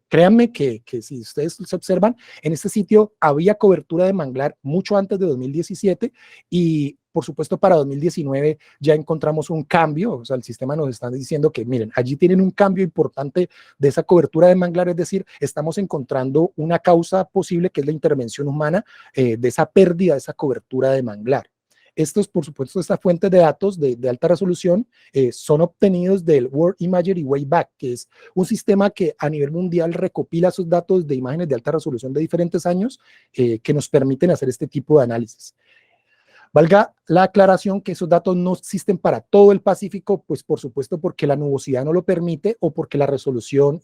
créanme que si ustedes se observan, en este sitio había cobertura de manglar mucho antes de 2017 y por supuesto para 2019 ya encontramos un cambio, o sea, el sistema nos está diciendo que miren, allí tienen un cambio importante de esa cobertura de manglar, es decir, estamos encontrando una causa posible que es la intervención humana de esa pérdida de esa cobertura de manglar. Estos, por supuesto, estas fuentes de datos de alta resolución son obtenidos del World Imagery Wayback, que es un sistema que a nivel mundial recopila esos datos de imágenes de alta resolución de diferentes años que nos permiten hacer este tipo de análisis. Valga la aclaración que esos datos no existen para todo el Pacífico, pues por supuesto porque la nubosidad no lo permite o porque la resolución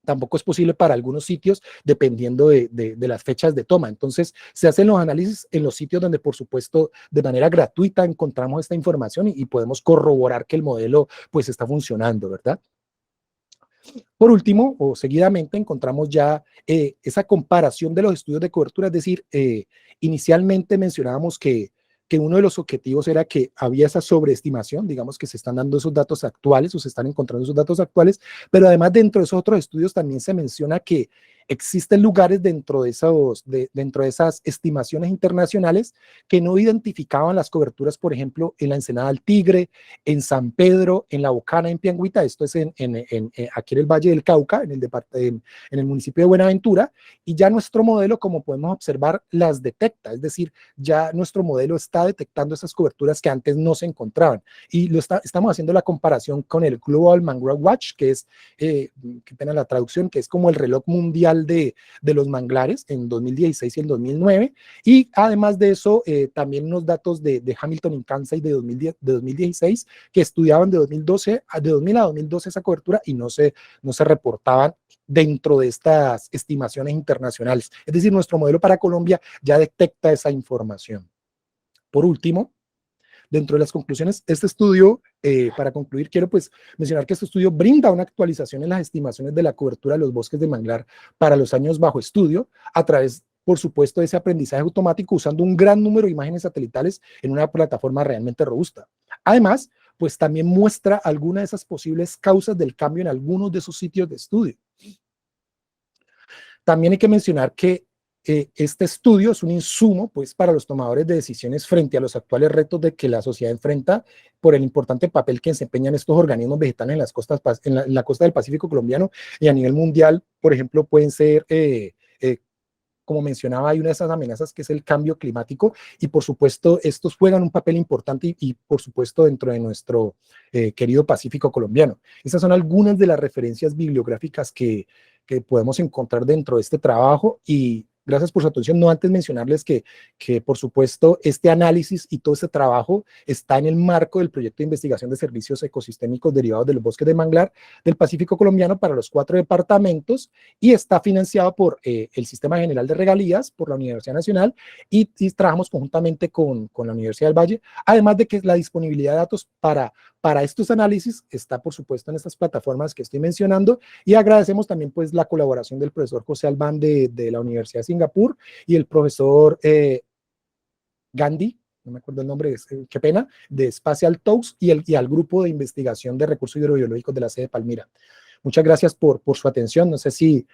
tampoco es posible para algunos sitios dependiendo de las fechas de toma. Entonces, se hacen los análisis en los sitios donde, por supuesto, de manera gratuita encontramos esta información y podemos corroborar que el modelo pues está funcionando, ¿verdad? Por último, o seguidamente, encontramos ya esa comparación de los estudios de cobertura, es decir, inicialmente mencionábamos que uno de los objetivos era que había esa sobreestimación, digamos que se están dando esos datos actuales o se están encontrando esos datos actuales, pero además dentro de esos otros estudios también se menciona que existen lugares dentro de esas estimaciones internacionales que no identificaban las coberturas, por ejemplo, en la Ensenada del Tigre, en San Pedro, en La Bocana, en Piangüita, esto es aquí en el Valle del Cauca, en el municipio de Buenaventura, y ya nuestro modelo, como podemos observar, las detecta, es decir, ya nuestro modelo está detectando esas coberturas que antes no se encontraban, y estamos haciendo la comparación con el Global Mangrove Watch, que es, qué pena la traducción, que es como el reloj mundial de los manglares en 2016 y en 2009, y además de eso, también unos datos de Hamilton y Kansas de 2016, que estudiaban de 2000 a 2012 esa cobertura y no se reportaban dentro de estas estimaciones internacionales. Es decir, nuestro modelo para Colombia ya detecta esa información. Por último, dentro de las conclusiones, este estudio, para concluir, quiero pues mencionar que este estudio brinda una actualización en las estimaciones de la cobertura de los bosques de manglar para los años bajo estudio, a través, por supuesto, de ese aprendizaje automático usando un gran número de imágenes satelitales en una plataforma realmente robusta. Además, pues también muestra algunas de esas posibles causas del cambio en algunos de esos sitios de estudio. También hay que mencionar que este estudio es un insumo pues, para los tomadores de decisiones frente a los actuales retos de que la sociedad enfrenta por el importante papel que desempeñan estos organismos vegetales en las costas, en la costa del Pacífico colombiano y a nivel mundial. Por ejemplo, pueden ser, como mencionaba, hay una de esas amenazas que es el cambio climático y por supuesto estos juegan un papel importante y por supuesto dentro de nuestro querido Pacífico colombiano. Esas son algunas de las referencias bibliográficas que podemos encontrar dentro de este trabajo y gracias por su atención. No antes mencionarles que por supuesto este análisis y todo este trabajo está en el marco del proyecto de investigación de servicios ecosistémicos derivados de los bosques de manglar del Pacífico colombiano para los 4 departamentos y está financiado por el Sistema General de Regalías, por la Universidad Nacional y trabajamos conjuntamente con la Universidad del Valle, además de que la disponibilidad de datos para estos análisis está por supuesto en estas plataformas que estoy mencionando y agradecemos también pues la colaboración del profesor José Albán de la Universidad de Singapur y el profesor Gandhi, no me acuerdo el nombre, qué pena, de Spatial Talks y al grupo de investigación de recursos hidrobiológicos de la sede de Palmira. Muchas gracias por su atención, no sé si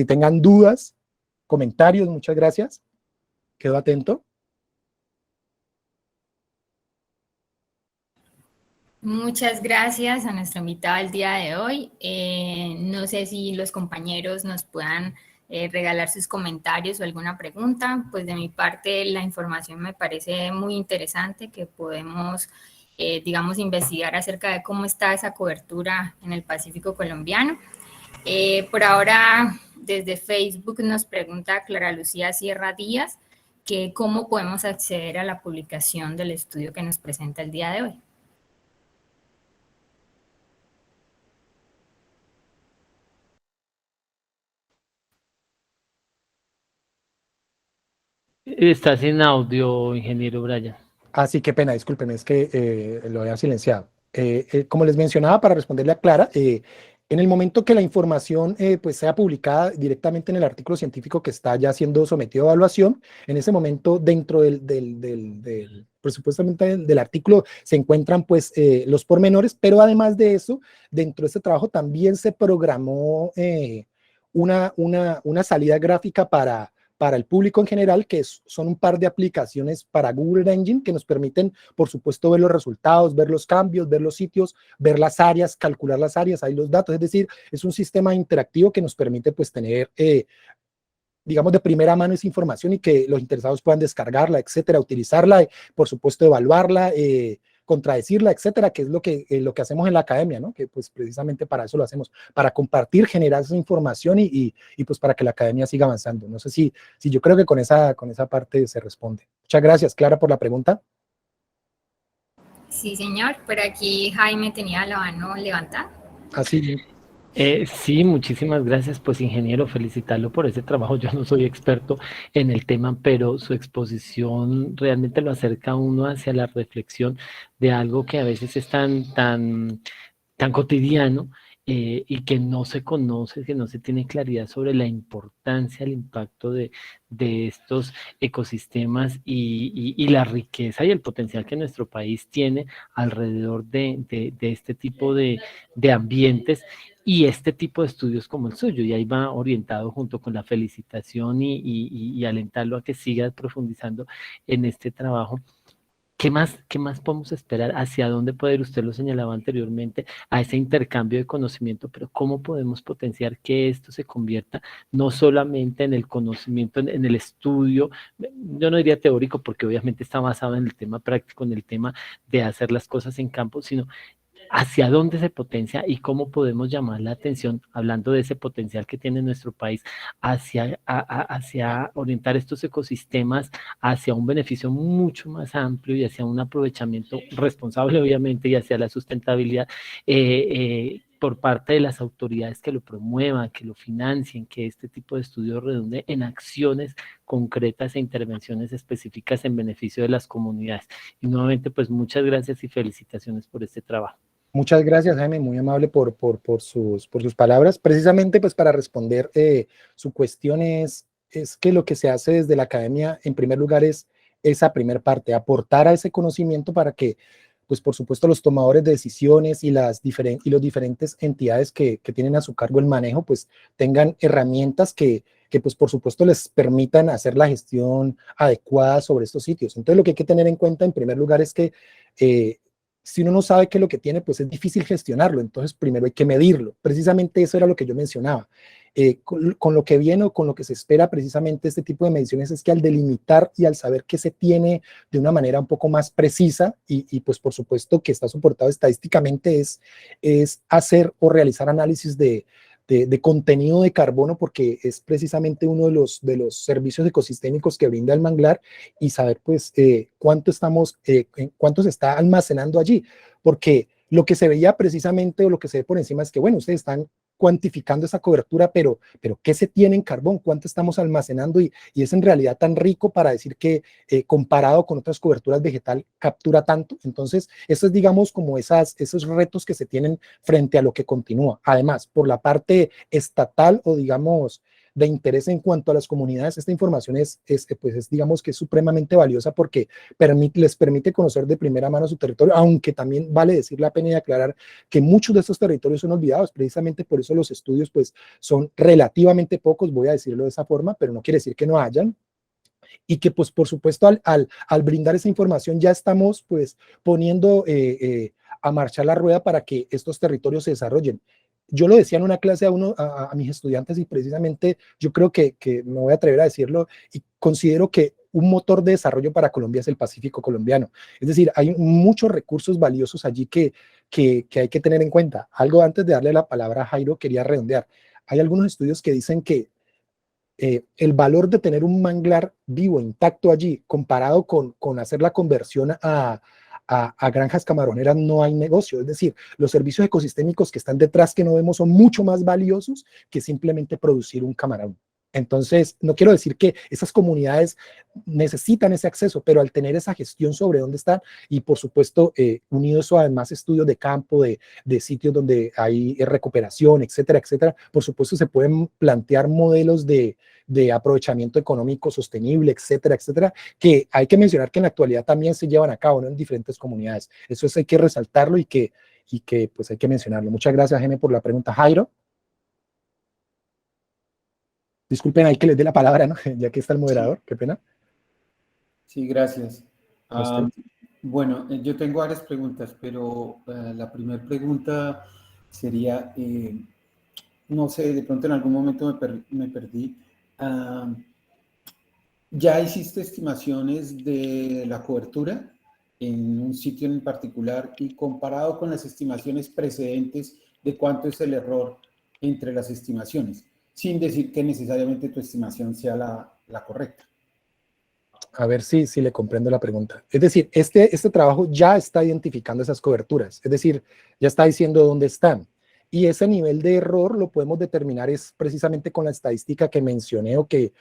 tengan dudas comentarios, muchas gracias. Quedo atento. Muchas gracias a nuestro invitado del día de hoy. No sé si los compañeros nos puedan regalar sus comentarios o alguna pregunta. Pues de mi parte la información me parece muy interesante, que podemos, digamos, investigar acerca de cómo está esa cobertura en el Pacífico colombiano. Por ahora, desde Facebook nos pregunta Clara Lucía Sierra Díaz que cómo podemos acceder a la publicación del estudio que nos presenta el día de hoy. Está sin audio, ingeniero Brian. Ah, sí, qué pena, discúlpenme, es que lo había silenciado. Como les mencionaba, para responderle a Clara, en el momento que la información pues sea publicada directamente en el artículo científico que está ya siendo sometido a evaluación, en ese momento dentro pues, supuestamente del artículo se encuentran pues los pormenores, pero además de eso, dentro de este trabajo también se programó una salida gráfica para el público en general, que son un par de aplicaciones para Google Engine que nos permiten, por supuesto, ver los resultados, ver los cambios, ver los sitios, ver las áreas, calcular las áreas, ahí los datos, es decir, es un sistema interactivo que nos permite pues tener, digamos, de primera mano esa información y que los interesados puedan descargarla, etcétera, utilizarla, por supuesto, evaluarla, contradecirla, etcétera, que es lo que hacemos en la academia, ¿no? Que pues precisamente para eso lo hacemos, para compartir, generar esa información y pues para que la academia siga avanzando. No sé si yo creo que con esa parte se responde. Muchas gracias, Clara, por la pregunta. Sí, señor. Por aquí Jaime tenía la mano levantada. Así. Sí, muchísimas gracias, pues ingeniero, felicitarlo por ese trabajo. Yo no soy experto en el tema, pero su exposición realmente lo acerca a uno hacia la reflexión de algo que a veces es tan cotidiano y que no se conoce, que no se tiene claridad sobre la importancia, el impacto de estos ecosistemas y la riqueza y el potencial que nuestro país tiene alrededor de este tipo de ambientes y este tipo de estudios como el suyo. Y ahí va orientado junto con la felicitación y alentarlo a que siga profundizando en este trabajo. ¿Qué más podemos esperar? ¿Hacia dónde puede ir? Usted lo señalaba anteriormente, a ese intercambio de conocimiento, pero ¿cómo podemos potenciar que esto se convierta no solamente en el conocimiento, en el estudio? Yo no diría teórico, porque obviamente está basado en el tema práctico, en el tema de hacer las cosas en campo, sino hacia dónde se potencia y cómo podemos llamar la atención, hablando de ese potencial que tiene nuestro país, hacia orientar estos ecosistemas hacia un beneficio mucho más amplio y hacia un aprovechamiento responsable, obviamente, y hacia la sustentabilidad por parte de las autoridades que lo promuevan, que lo financien, que este tipo de estudios redunde en acciones concretas e intervenciones específicas en beneficio de las comunidades. Y nuevamente, pues muchas gracias y felicitaciones por este trabajo. Muchas gracias, Jaime, muy amable por sus palabras. Precisamente, pues para responder, su cuestión es que lo que se hace desde la academia, en primer lugar, es esa primera parte, aportar a ese conocimiento para que, pues por supuesto, los tomadores de decisiones y las diferentes entidades que tienen a su cargo el manejo, pues tengan herramientas que pues por supuesto les permitan hacer la gestión adecuada sobre estos sitios. Entonces, lo que hay que tener en cuenta, en primer lugar, es que si uno no sabe qué es lo que tiene, pues es difícil gestionarlo. Entonces, primero hay que medirlo. Precisamente eso era lo que yo mencionaba. Con lo que viene o con lo que se espera precisamente este tipo de mediciones es que al delimitar y al saber qué se tiene de una manera un poco más precisa y pues por supuesto que está soportado estadísticamente es hacer o realizar análisis de contenido de carbono, porque es precisamente uno de los servicios ecosistémicos que brinda el manglar, y saber pues cuánto se está almacenando allí, porque lo que se veía precisamente o lo que se ve por encima es que, bueno, ustedes están cuantificando esa cobertura, pero ¿qué se tiene en carbón? ¿Cuánto estamos almacenando? Y es en realidad tan rico para decir que comparado con otras coberturas vegetal captura tanto. Entonces, eso es, digamos, como esos retos que se tienen frente a lo que continúa. Además, por la parte estatal o, digamos, de interés en cuanto a las comunidades, esta información digamos que es supremamente valiosa porque les permite conocer de primera mano su territorio, aunque también vale decir la pena y aclarar que muchos de estos territorios son olvidados, precisamente por eso los estudios pues son relativamente pocos, voy a decirlo de esa forma, pero no quiere decir que no hayan. Y que pues por supuesto al brindar esa información ya estamos pues poniendo a marchar la rueda para que estos territorios se desarrollen. Yo lo decía en una clase a mis estudiantes y precisamente yo creo que me voy a atrever a decirlo y considero que un motor de desarrollo para Colombia es el Pacífico colombiano. Es decir, hay muchos recursos valiosos allí que hay que tener en cuenta. Algo antes de darle la palabra a Jairo quería redondear. Hay algunos estudios que dicen que el valor de tener un manglar vivo, intacto allí, comparado con hacer la conversión a granjas camaroneras, no hay negocio. Es decir, los servicios ecosistémicos que están detrás que no vemos son mucho más valiosos que simplemente producir un camarón. Entonces, no quiero decir que esas comunidades necesitan ese acceso, pero al tener esa gestión sobre dónde están y, por supuesto, unido eso además estudios de campo, de sitios donde hay recuperación, etcétera, etcétera, por supuesto se pueden plantear modelos de aprovechamiento económico sostenible, etcétera, etcétera, que hay que mencionar que en la actualidad también se llevan a cabo, ¿no?, en diferentes comunidades. Eso hay que resaltarlo y que pues hay que mencionarlo. Muchas gracias, Jaime, por la pregunta. Jairo. Disculpen, hay que les dé la palabra, ¿no? Ya que está el moderador, sí. Qué pena. Sí, gracias. Bueno, yo tengo varias preguntas, pero la primera pregunta sería, no sé, de pronto en algún momento me perdí. ¿Ya hiciste estimaciones de la cobertura en un sitio en particular y comparado con las estimaciones precedentes de cuánto es el error entre las estimaciones? Sin decir que necesariamente tu estimación sea la correcta. A ver si le comprendo la pregunta. Es decir, este trabajo ya está identificando esas coberturas, es decir, ya está diciendo dónde están. Y ese nivel de error lo podemos determinar es precisamente con la estadística que mencioné o que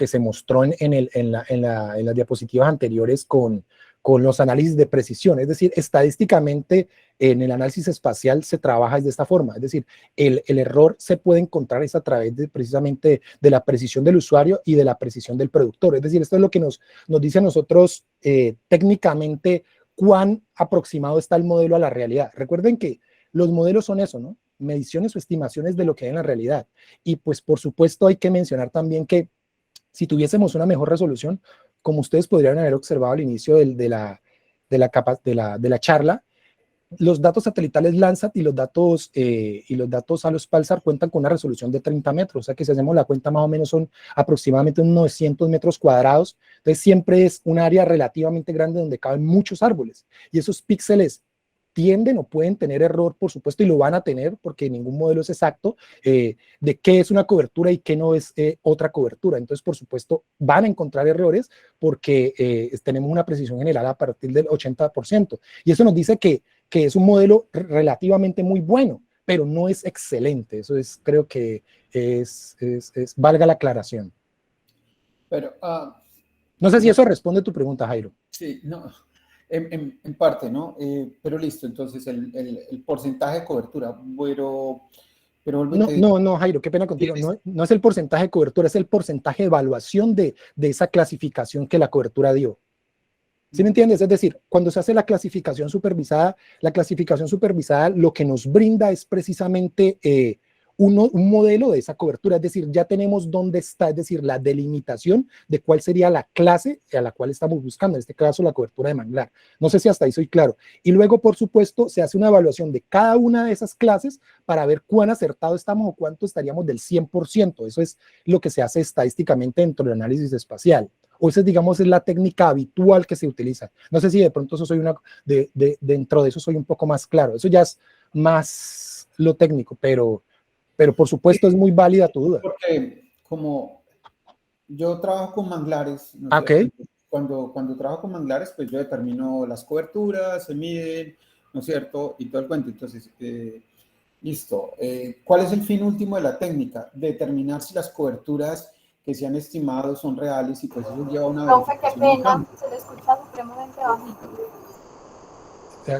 se mostró en las diapositivas anteriores con los análisis de precisión. Es decir, estadísticamente en el análisis espacial se trabaja de esta forma. Es decir, el error se puede encontrar es a través precisamente de la precisión del usuario y de la precisión del productor. Es decir, esto es lo que nos dice a nosotros técnicamente cuán aproximado está el modelo a la realidad. Recuerden que los modelos son eso, ¿no? Mediciones o estimaciones de lo que hay en la realidad. Y pues por supuesto hay que mencionar también que si tuviésemos una mejor resolución, como ustedes podrían haber observado al inicio de la charla, los datos satelitales Landsat y los datos Halo-Spalsar cuentan con una resolución de 30 metros, o sea que si hacemos la cuenta más o menos son aproximadamente unos 900 metros cuadrados, entonces siempre es un área relativamente grande donde caben muchos árboles, y esos píxeles tienden o pueden tener error, por supuesto, y lo van a tener porque ningún modelo es exacto, de qué es una cobertura y qué no es otra cobertura. Entonces, por supuesto, van a encontrar errores porque tenemos una precisión general a partir del 80%. Y eso nos dice que es un modelo relativamente muy bueno, pero no es excelente. Eso creo que valga la aclaración. Pero, no sé si eso responde a tu pregunta, Jairo. Sí, no. En parte, ¿no? Pero listo, entonces el porcentaje de cobertura, pero no, Jairo, qué pena contigo, no es el porcentaje de cobertura, es el porcentaje de evaluación de esa clasificación que la cobertura dio. ¿Sí me entiendes? Es decir, cuando se hace la clasificación supervisada lo que nos brinda es precisamente un modelo de esa cobertura, es decir, ya tenemos dónde está, es decir, la delimitación de cuál sería la clase a la cual estamos buscando, en este caso la cobertura de manglar. No sé si hasta ahí soy claro. Y luego, por supuesto, se hace una evaluación de cada una de esas clases para ver cuán acertado estamos o cuánto estaríamos del 100%. Eso es lo que se hace estadísticamente dentro del análisis espacial. O esa, digamos, es la técnica habitual que se utiliza. No sé si de pronto eso dentro de eso soy un poco más claro. Eso ya es más lo técnico, pero por supuesto es muy válida tu duda. Porque como yo trabajo con manglares, ¿no? Okay. Cuando trabajo con manglares, pues yo determino las coberturas, se miden, ¿no es cierto? Y todo el cuento. Entonces, listo. ¿Cuál es el fin último de la técnica? Determinar si las coberturas que se han estimado son reales y pues eso lleva a una verificación. Profe, qué pena, se le escucha supremamente bajito.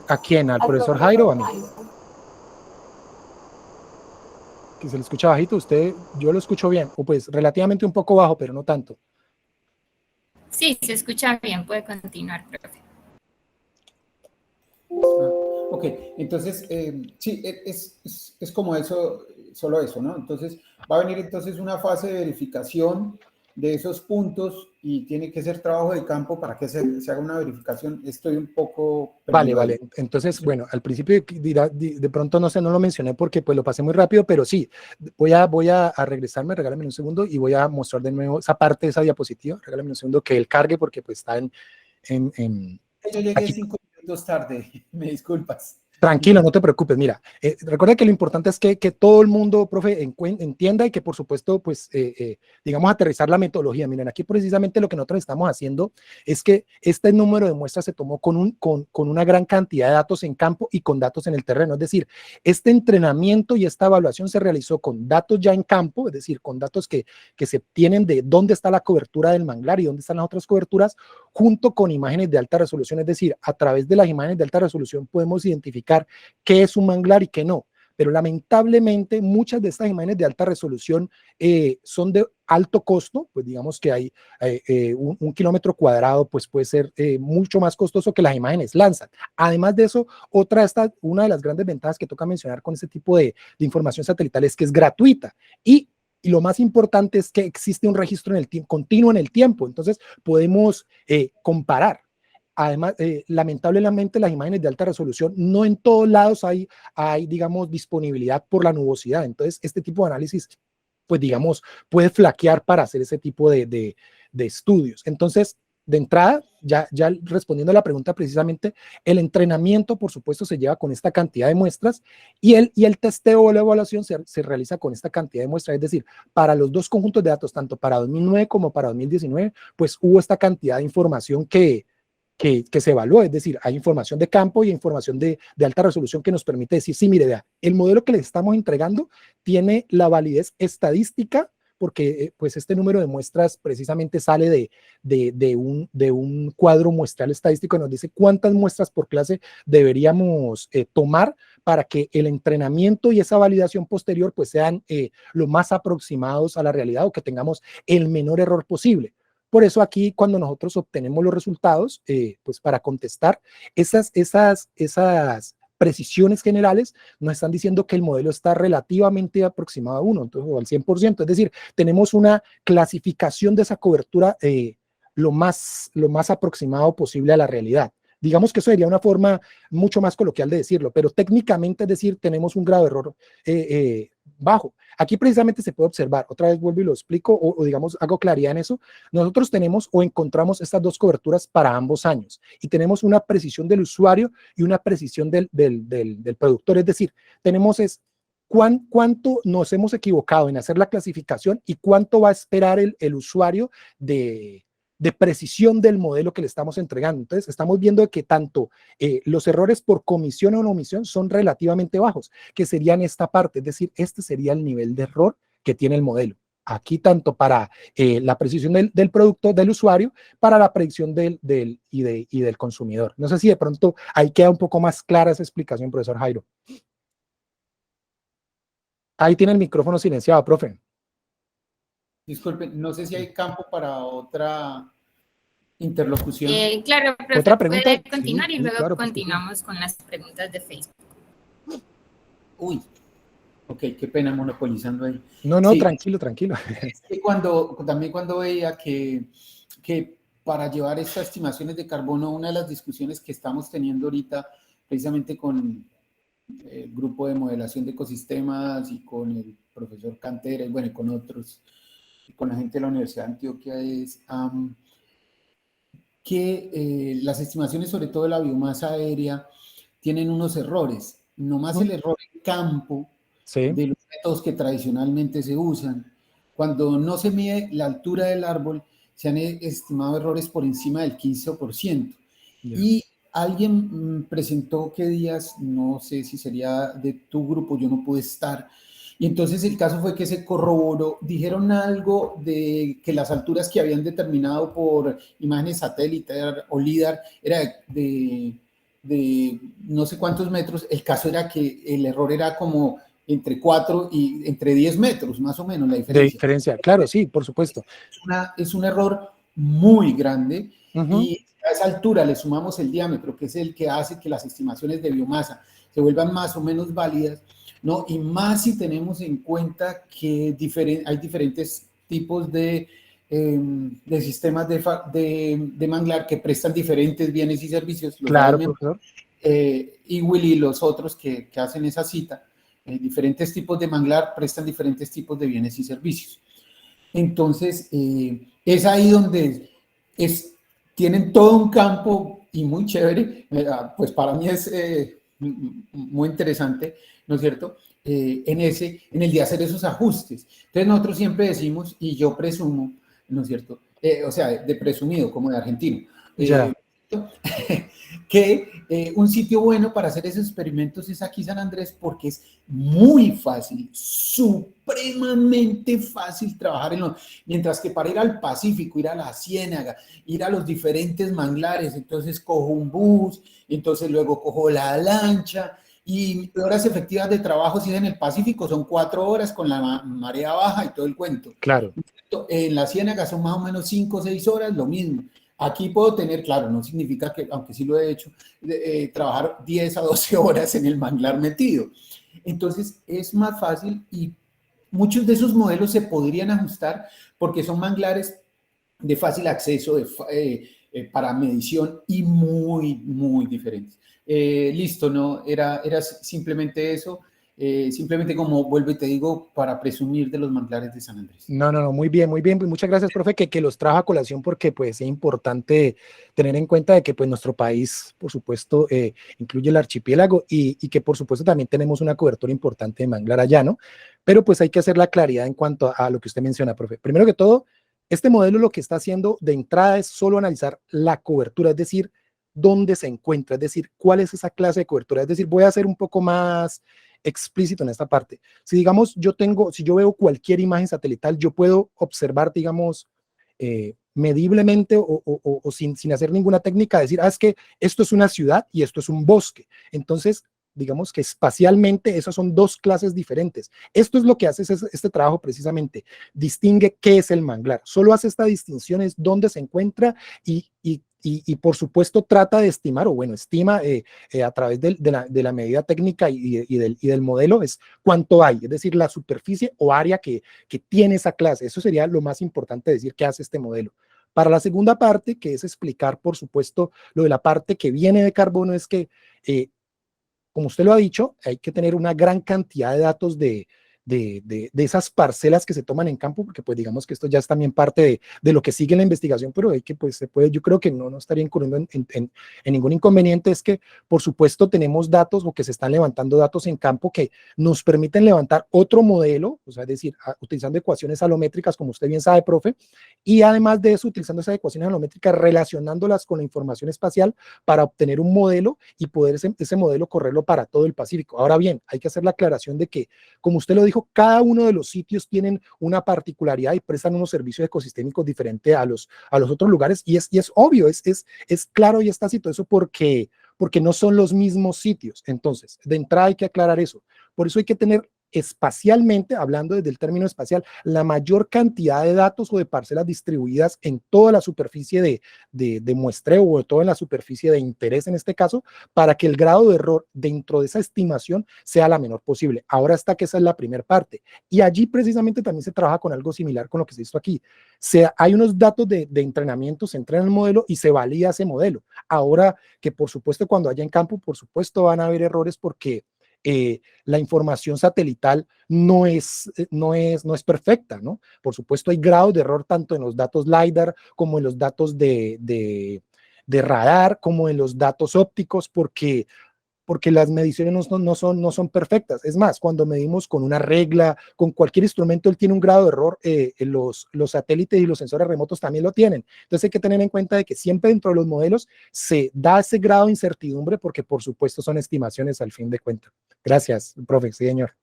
¿A quién? ¿Al profesor Jairo o a mí? que se le escucha bajito. Yo lo escucho bien, o pues relativamente un poco bajo, pero no tanto. Sí, se escucha bien, puede continuar, profe. Ok, entonces, sí, es como eso, solo eso, ¿no? Entonces, va a venir entonces una fase de verificación de esos puntos y tiene que ser trabajo de campo para que se haga una verificación. Estoy un poco perdido Vale. ahí. Entonces, bueno, al principio de pronto no sé, no lo mencioné porque pues lo pasé muy rápido, pero sí, voy a regresarme, regálame un segundo y voy a mostrar de nuevo esa parte de esa diapositiva. Regálame un segundo que él cargue porque pues está Yo llegué aquí. 5 minutos tarde, me disculpas. Tranquilo, no te preocupes. Mira, recuerda que lo importante es que todo el mundo, profe, entienda y que por supuesto, pues, digamos, aterrizar la metodología. Miren, aquí precisamente lo que nosotros estamos haciendo es que este número de muestras se tomó con una gran cantidad de datos en campo y con datos en el terreno. Es decir, este entrenamiento y esta evaluación se realizó con datos ya en campo, es decir, con datos que se obtienen de dónde está la cobertura del manglar y dónde están las otras coberturas, junto con imágenes de alta resolución. Es decir, a través de las imágenes de alta resolución podemos identificar qué es un manglar y qué no. Pero lamentablemente muchas de estas imágenes de alta resolución son de alto costo, pues digamos que hay un kilómetro cuadrado, pues puede ser mucho más costoso que las imágenes Landsat. Además de eso, una de las grandes ventajas que toca mencionar con este tipo de información satelital es que es gratuita y lo más importante es que existe un registro continuo en el tiempo, entonces podemos comparar. Además, lamentablemente las imágenes de alta resolución, no en todos lados hay, digamos, disponibilidad por la nubosidad. Entonces, este tipo de análisis, pues, digamos, puede flaquear para hacer ese tipo de estudios. Entonces, de entrada, ya respondiendo a la pregunta precisamente, el entrenamiento, por supuesto, se lleva con esta cantidad de muestras y el testeo o la evaluación se realiza con esta cantidad de muestras. Es decir, para los dos conjuntos de datos, tanto para 2009 como para 2019, pues hubo esta cantidad de información que se evalúe, es decir, hay información de campo y información de alta resolución que nos permite decir, sí, mire, vea, el modelo que les estamos entregando tiene la validez estadística, porque pues este número de muestras precisamente sale de un cuadro muestral estadístico que nos dice cuántas muestras por clase deberíamos tomar para que el entrenamiento y esa validación posterior pues sean lo más aproximados a la realidad o que tengamos el menor error posible. Por eso aquí cuando nosotros obtenemos los resultados, pues para contestar esas precisiones generales, nos están diciendo que el modelo está relativamente aproximado a 1, entonces, o al 100%. Es decir, tenemos una clasificación de esa cobertura lo más aproximado posible a la realidad. Digamos que eso sería una forma mucho más coloquial de decirlo, pero técnicamente, es decir, tenemos un grado de error bajo. Aquí precisamente se puede observar, otra vez vuelvo y lo explico, o digamos, hago claridad en eso. Nosotros tenemos o encontramos estas dos coberturas para ambos años y tenemos una precisión del usuario y una precisión del productor, es decir, tenemos cuánto nos hemos equivocado en hacer la clasificación y cuánto va a esperar el usuario de precisión del modelo que le estamos entregando. Entonces, estamos viendo que tanto los errores por comisión o no omisión son relativamente bajos, que serían esta parte, es decir, este sería el nivel de error que tiene el modelo. Aquí tanto para la precisión del producto, del usuario, para la predicción del consumidor. No sé si de pronto ahí queda un poco más clara esa explicación, profesor Jairo. Ahí tiene el micrófono silenciado, profe. Disculpen, no sé si hay campo para otra interlocución. Claro, profe, ¿Otra pregunta? puede continuar Sí, y luego claro, continuamos con las preguntas de Facebook. Uy, ok, qué pena monopolizando ahí. No, Sí, tranquilo. es que también cuando veía que para llevar estas estimaciones de carbono, una de las discusiones que estamos teniendo ahorita, precisamente con el grupo de modelación de ecosistemas y con el profesor Cantera y bueno, y con otros, y con la gente de la Universidad de Antioquia, es que las estimaciones, sobre todo de la biomasa aérea, tienen unos errores. No más el error en campo de los métodos que tradicionalmente se usan. Cuando no se mide la altura del árbol, se han estimado errores por encima del 15%. Y alguien presentó que días, no sé si sería de tu grupo, yo no pude estar, y entonces el caso fue que se corroboró, dijeron algo de que las alturas que habían determinado por imágenes satélite o LIDAR era de no sé cuántos metros. El caso era que el error era como entre 4 y entre 10 metros, más o menos la De diferencia. diferencia, claro, sí, por supuesto. Es un error muy grande Ujú. y a esa altura le sumamos el diámetro, que es el que hace que las estimaciones de biomasa se vuelvan más o menos válidas, ¿no? Y más si tenemos en cuenta que hay diferentes tipos de sistemas de manglar que prestan diferentes bienes y servicios, los Claro, AMM, profesor. y Willy y los otros que hacen esa cita, diferentes tipos de manglar prestan diferentes tipos de bienes y servicios. Entonces, es ahí donde tienen todo un campo y muy chévere, pues para mí es muy interesante, ¿no es cierto? En el de hacer esos ajustes. Entonces nosotros siempre decimos, y yo presumo, ¿no es cierto? O sea, de presumido, como de argentino, Ya. que un sitio bueno para hacer esos experimentos es aquí San Andrés porque es muy fácil, supremamente fácil trabajar mientras que para ir al Pacífico, ir a la Ciénaga, ir a los diferentes manglares, entonces cojo un bus, entonces luego cojo la lancha y horas efectivas de trabajo si es en el Pacífico son 4 horas con la marea baja y todo el cuento. Claro. En la Ciénaga son más o menos 5 o 6 horas, lo mismo. Aquí puedo tener, claro, no significa que, aunque sí lo he hecho, trabajar 10 a 12 horas en el manglar metido. Entonces es más fácil y muchos de esos modelos se podrían ajustar porque son manglares de fácil acceso para medición y muy, muy diferentes. Listo, ¿no? Era simplemente eso. Simplemente como vuelvo y te digo, para presumir de los manglares de San Andrés. No, muy bien, muy bien. Pues muchas gracias, profe, que los trajo a colación porque pues es importante tener en cuenta de que pues nuestro país, por supuesto, incluye el archipiélago y que por supuesto también tenemos una cobertura importante de manglar allá, ¿no? Pero pues hay que hacer la claridad en cuanto a lo que usted menciona, profe. Primero que todo, este modelo lo que está haciendo de entrada es solo analizar la cobertura, es decir, dónde se encuentra, es decir, cuál es esa clase de cobertura. Es decir, voy a hacer un poco más explícito en esta parte. Si digamos, si yo veo cualquier imagen satelital, yo puedo observar, digamos, mediblemente o sin hacer ninguna técnica, decir, es que esto es una ciudad y esto es un bosque. Entonces, digamos que espacialmente esas son dos clases diferentes. Esto es lo que hace este trabajo precisamente, distingue qué es el manglar. Solo hace esta distinción, es dónde se encuentra y por supuesto trata de estimar, o bueno, estima a través de la medida técnica y del modelo, es cuánto hay, es decir, la superficie o área que tiene esa clase. Eso sería lo más importante decir que hace este modelo. Para la segunda parte, que es explicar, por supuesto, lo de la parte que viene de carbono, es que como usted lo ha dicho, hay que tener una gran cantidad de datos de esas parcelas que se toman en campo, porque pues digamos que esto ya es también parte de lo que sigue en la investigación, pero hay que pues se puede, yo creo que no estaría incurriendo en ningún inconveniente. Es que por supuesto tenemos datos o que se están levantando datos en campo que nos permiten levantar otro modelo, o sea, es decir, utilizando ecuaciones alométricas, como usted bien sabe, profe, y además de eso, utilizando esas ecuaciones alométricas, relacionándolas con la información espacial para obtener un modelo y poder ese modelo correrlo para todo el Pacífico. Ahora bien, hay que hacer la aclaración de que, como usted lo dijo, cada uno de los sitios tienen una particularidad y prestan unos servicios ecosistémicos diferentes a los otros lugares, y es obvio, es claro y es tácito eso porque no son los mismos sitios. Entonces, de entrada hay que aclarar eso. Por eso hay que tener espacialmente, hablando desde el término espacial, la mayor cantidad de datos o de parcelas distribuidas en toda la superficie de muestreo o toda la superficie de interés en este caso, para que el grado de error dentro de esa estimación sea la menor posible. Ahora está que esa es la primera parte. Y allí precisamente también se trabaja con algo similar con lo que se hizo aquí. Hay unos datos de entrenamiento, se entrena el modelo y se valida ese modelo. Ahora que por supuesto cuando haya en campo, por supuesto van a haber errores porque la información satelital no es perfecta, ¿no? Por supuesto hay grados de error tanto en los datos LiDAR como en los datos de radar, como en los datos ópticos, porque las mediciones no son perfectas. Es más, cuando medimos con una regla, con cualquier instrumento, él tiene un grado de error, los satélites y los sensores remotos también lo tienen. Entonces hay que tener en cuenta de que siempre dentro de los modelos se da ese grado de incertidumbre porque por supuesto son estimaciones al fin de cuentas. Gracias, profe, sí, señor.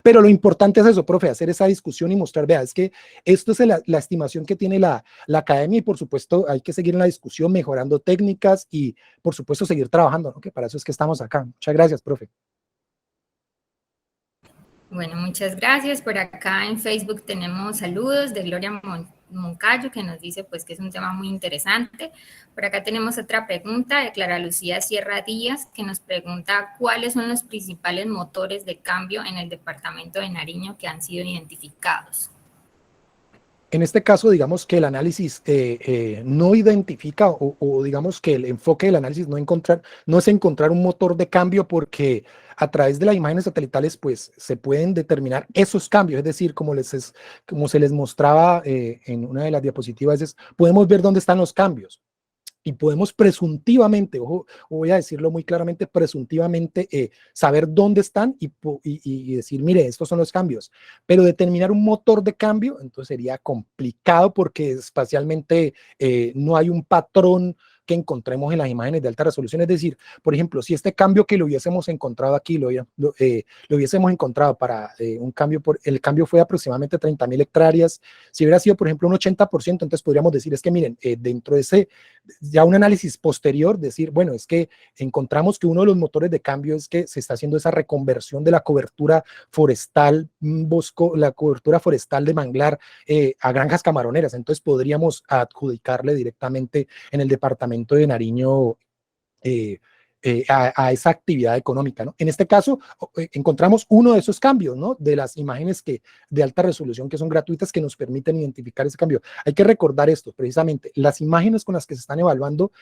Pero lo importante es eso, profe, hacer esa discusión y mostrar, vea, es que esto es la estimación que tiene la academia y por supuesto hay que seguir en la discusión, mejorando técnicas y por supuesto seguir trabajando, ¿no? Que para eso es que estamos acá. Muchas gracias, profe. Bueno, muchas gracias. Por acá en Facebook tenemos saludos de Gloria Moncayo, que nos dice pues que es un tema muy interesante. Por acá tenemos otra pregunta de Clara Lucía Sierra Díaz, que nos pregunta cuáles son los principales motores de cambio en el departamento de Nariño que han sido identificados. En este caso, digamos que el análisis no identifica o digamos que el enfoque del análisis no es encontrar un motor de cambio, porque a través de las imágenes satelitales pues se pueden determinar esos cambios, es decir, como se les mostraba en una de las diapositivas, podemos ver dónde están los cambios. Y podemos presuntivamente, ojo, voy a decirlo muy claramente, presuntivamente saber dónde están y decir, mire, estos son los cambios. Pero determinar un motor de cambio, entonces sería complicado, porque espacialmente no hay un patrón que encontremos en las imágenes de alta resolución. Es decir, por ejemplo, si este cambio que lo hubiésemos encontrado aquí, lo hubiésemos encontrado para el cambio fue aproximadamente 30.000 hectáreas, si hubiera sido, por ejemplo, un 80%, entonces podríamos decir, es que miren, dentro de ese, ya un análisis posterior, decir, bueno, es que encontramos que uno de los motores de cambio es que se está haciendo esa reconversión de la cobertura forestal, la cobertura forestal de manglar a granjas camaroneras. Entonces podríamos adjudicarle directamente en el departamento de Nariño a esa actividad económica, ¿no? En este caso, encontramos uno de esos cambios, ¿no? De las imágenes de alta resolución que son gratuitas, que nos permiten identificar ese cambio. Hay que recordar esto, precisamente, las imágenes con las que se están evaluando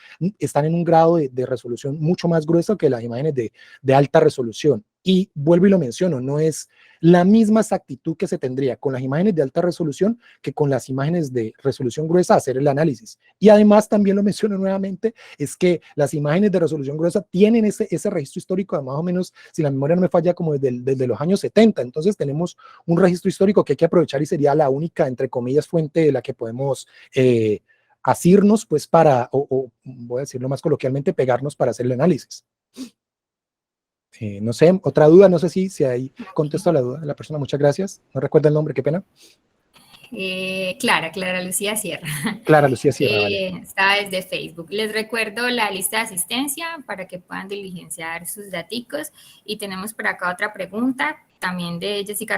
están en un grado de resolución mucho más grueso que las imágenes de alta resolución. Y vuelvo y lo menciono, no es la misma exactitud que se tendría con las imágenes de alta resolución que con las imágenes de resolución gruesa hacer el análisis. Y además, también lo menciono nuevamente, es que las imágenes de resolución gruesa tienen ese registro histórico de más o menos, si la memoria no me falla, como desde los años 70. Entonces tenemos un registro histórico que hay que aprovechar, y sería la única, entre comillas, fuente de la que podemos asirnos, pues o voy a decirlo más coloquialmente, pegarnos para hacer el análisis. No sé, otra duda, no sé si ahí contesto la duda de la persona. Muchas gracias. No recuerdo el nombre, qué pena. Clara Lucía Sierra. Clara Lucía Sierra, vale. Está desde Facebook. Les recuerdo la lista de asistencia para que puedan diligenciar sus daticos. Y tenemos por acá otra pregunta, también de Jessica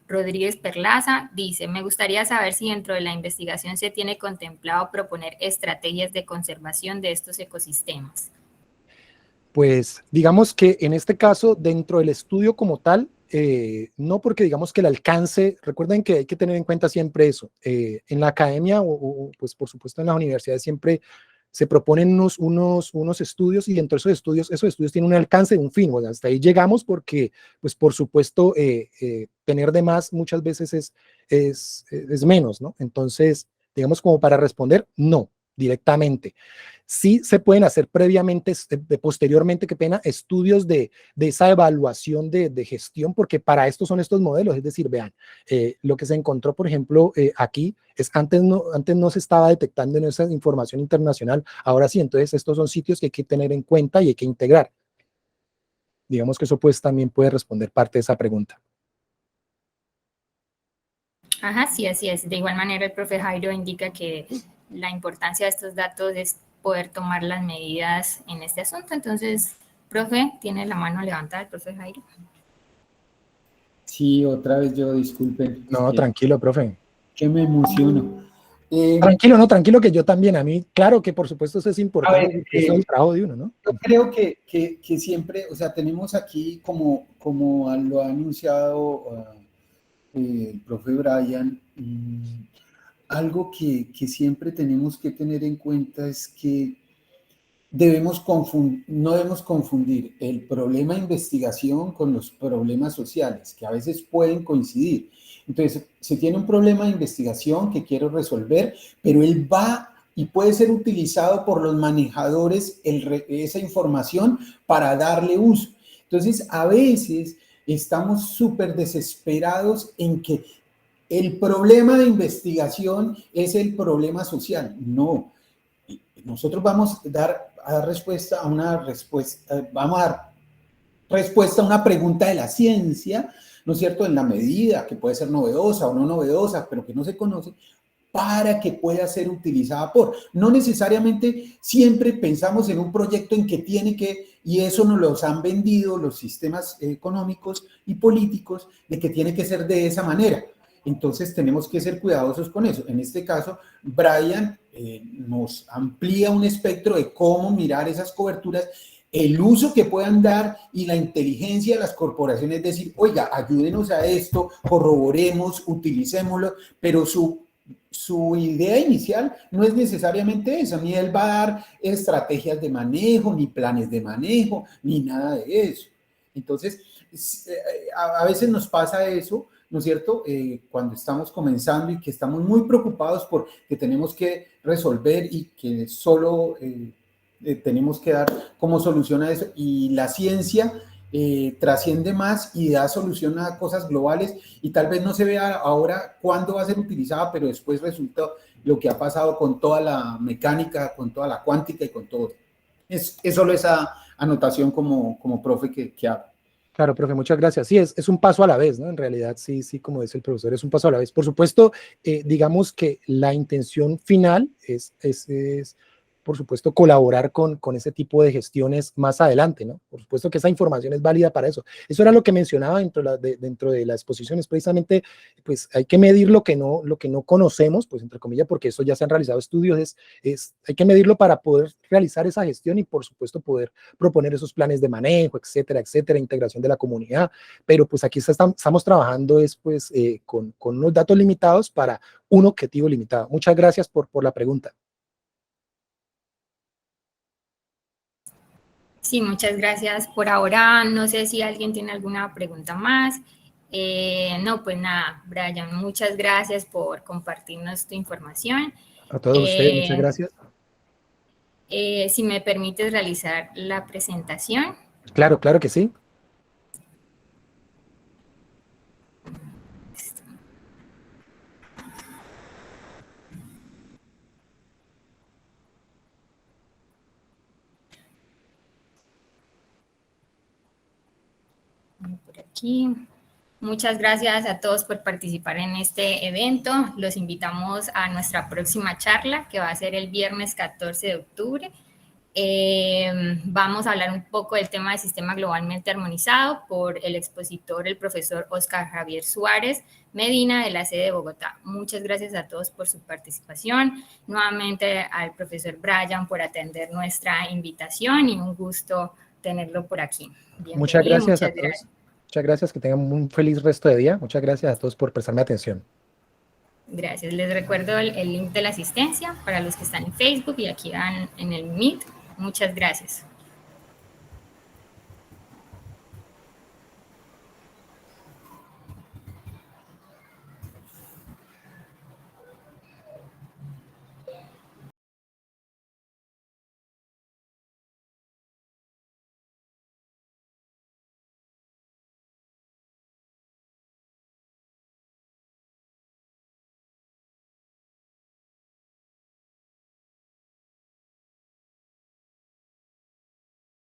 Rodríguez Perlaza. Dice, me gustaría saber si dentro de la investigación se tiene contemplado proponer estrategias de conservación de estos ecosistemas. Pues digamos que en este caso, dentro del estudio como tal, no, porque digamos que el alcance, recuerden que hay que tener en cuenta siempre eso, en la academia o pues por supuesto en las universidades siempre se proponen unos estudios, y dentro de esos estudios tienen un alcance, un fin, bueno, hasta ahí llegamos, porque pues por supuesto tener de más muchas veces es menos, ¿no? Entonces, digamos, como para responder, no, directamente. Sí se pueden hacer previamente, posteriormente, qué pena, estudios de esa evaluación de gestión, porque para esto son estos modelos. Es decir, vean, lo que se encontró, por ejemplo, aquí, antes no se estaba detectando en esa información internacional, ahora sí. Entonces estos son sitios que hay que tener en cuenta y hay que integrar. Digamos que eso pues también puede responder parte de esa pregunta. Ajá, sí, así es. De igual manera, el profe Jairo indica que la importancia de estos datos es poder tomar las medidas en este asunto. Entonces, profe, tiene la mano levantada el profe Jairo. Sí, otra vez yo, disculpen. No, tranquilo, profe. Que me emociono. Tranquilo, que yo también, a mí, claro que por supuesto eso es importante, porque eso es el trabajo de uno, ¿no? Yo creo que siempre, o sea, tenemos aquí, como lo ha anunciado el profe Brian, algo que siempre tenemos que tener en cuenta es que no debemos confundir el problema de investigación con los problemas sociales, que a veces pueden coincidir. Entonces, se tiene un problema de investigación que quiero resolver, pero él va y puede ser utilizado por los manejadores esa información para darle uso. Entonces, a veces estamos súper desesperados en que el problema de investigación es el problema social. No. Nosotros vamos a dar respuesta a una pregunta de la ciencia, ¿no es cierto?, en la medida que puede ser novedosa o no novedosa, pero que no se conoce, para que pueda ser utilizada por. No necesariamente siempre pensamos en un proyecto en que tiene que, y eso nos los han vendido los sistemas económicos y políticos, de que tiene que ser de esa manera. Entonces tenemos que ser cuidadosos con eso. En este caso, Brian nos amplía un espectro de cómo mirar esas coberturas, el uso que puedan dar y la inteligencia de las corporaciones, es decir, oiga, ayúdenos a esto, corroboremos, utilicémoslo, pero su idea inicial no es necesariamente esa, ni él va a dar estrategias de manejo, ni planes de manejo, ni nada de eso. Entonces, a veces nos pasa eso, ¿no es cierto? Cuando estamos comenzando y que estamos muy preocupados por que tenemos que resolver y que solo tenemos que dar como solución a eso, y la ciencia trasciende más y da solución a cosas globales, y tal vez no se vea ahora cuándo va a ser utilizada, pero después resulta lo que ha pasado con toda la mecánica, con toda la cuántica y con todo. Es solo esa anotación como profe que hago. Claro, profe, muchas gracias. Sí, es un paso a la vez, ¿no? En realidad, sí, como dice el profesor, es un paso a la vez. Por supuesto, digamos que la intención final es por supuesto, colaborar con ese tipo de gestiones más adelante, ¿no? Por supuesto que esa información es válida para eso. Eso era lo que mencionaba dentro de la exposición, es precisamente, pues hay que medir lo que no conocemos, pues entre comillas, porque eso ya se han realizado estudios, hay que medirlo para poder realizar esa gestión y, por supuesto, poder proponer esos planes de manejo, etcétera, etcétera, integración de la comunidad, pero pues aquí estamos trabajando pues, con unos datos limitados para un objetivo limitado. Muchas gracias por la pregunta. Sí, muchas gracias. Por ahora, no sé si alguien tiene alguna pregunta más. No, pues nada, Brian, muchas gracias por compartirnos tu información. A todos ustedes, muchas gracias. Si me permites realizar la presentación. Claro, claro que sí. Por aquí. Muchas gracias a todos por participar en este evento. Los invitamos a nuestra próxima charla, que va a ser el viernes 14 de octubre. Vamos a hablar un poco del tema del sistema globalmente armonizado por el expositor, el profesor Oscar Javier Suárez Medina, de la sede de Bogotá. Muchas gracias a todos por su participación. Nuevamente al profesor Brian por atender nuestra invitación y un gusto tenerlo por aquí. Bienvenido, muchas gracias a todos. Muchas gracias, que tengan un feliz resto de día. Muchas gracias a todos por prestarme atención. Gracias. Les recuerdo el link de la asistencia para los que están en Facebook y aquí en el Meet. Muchas gracias.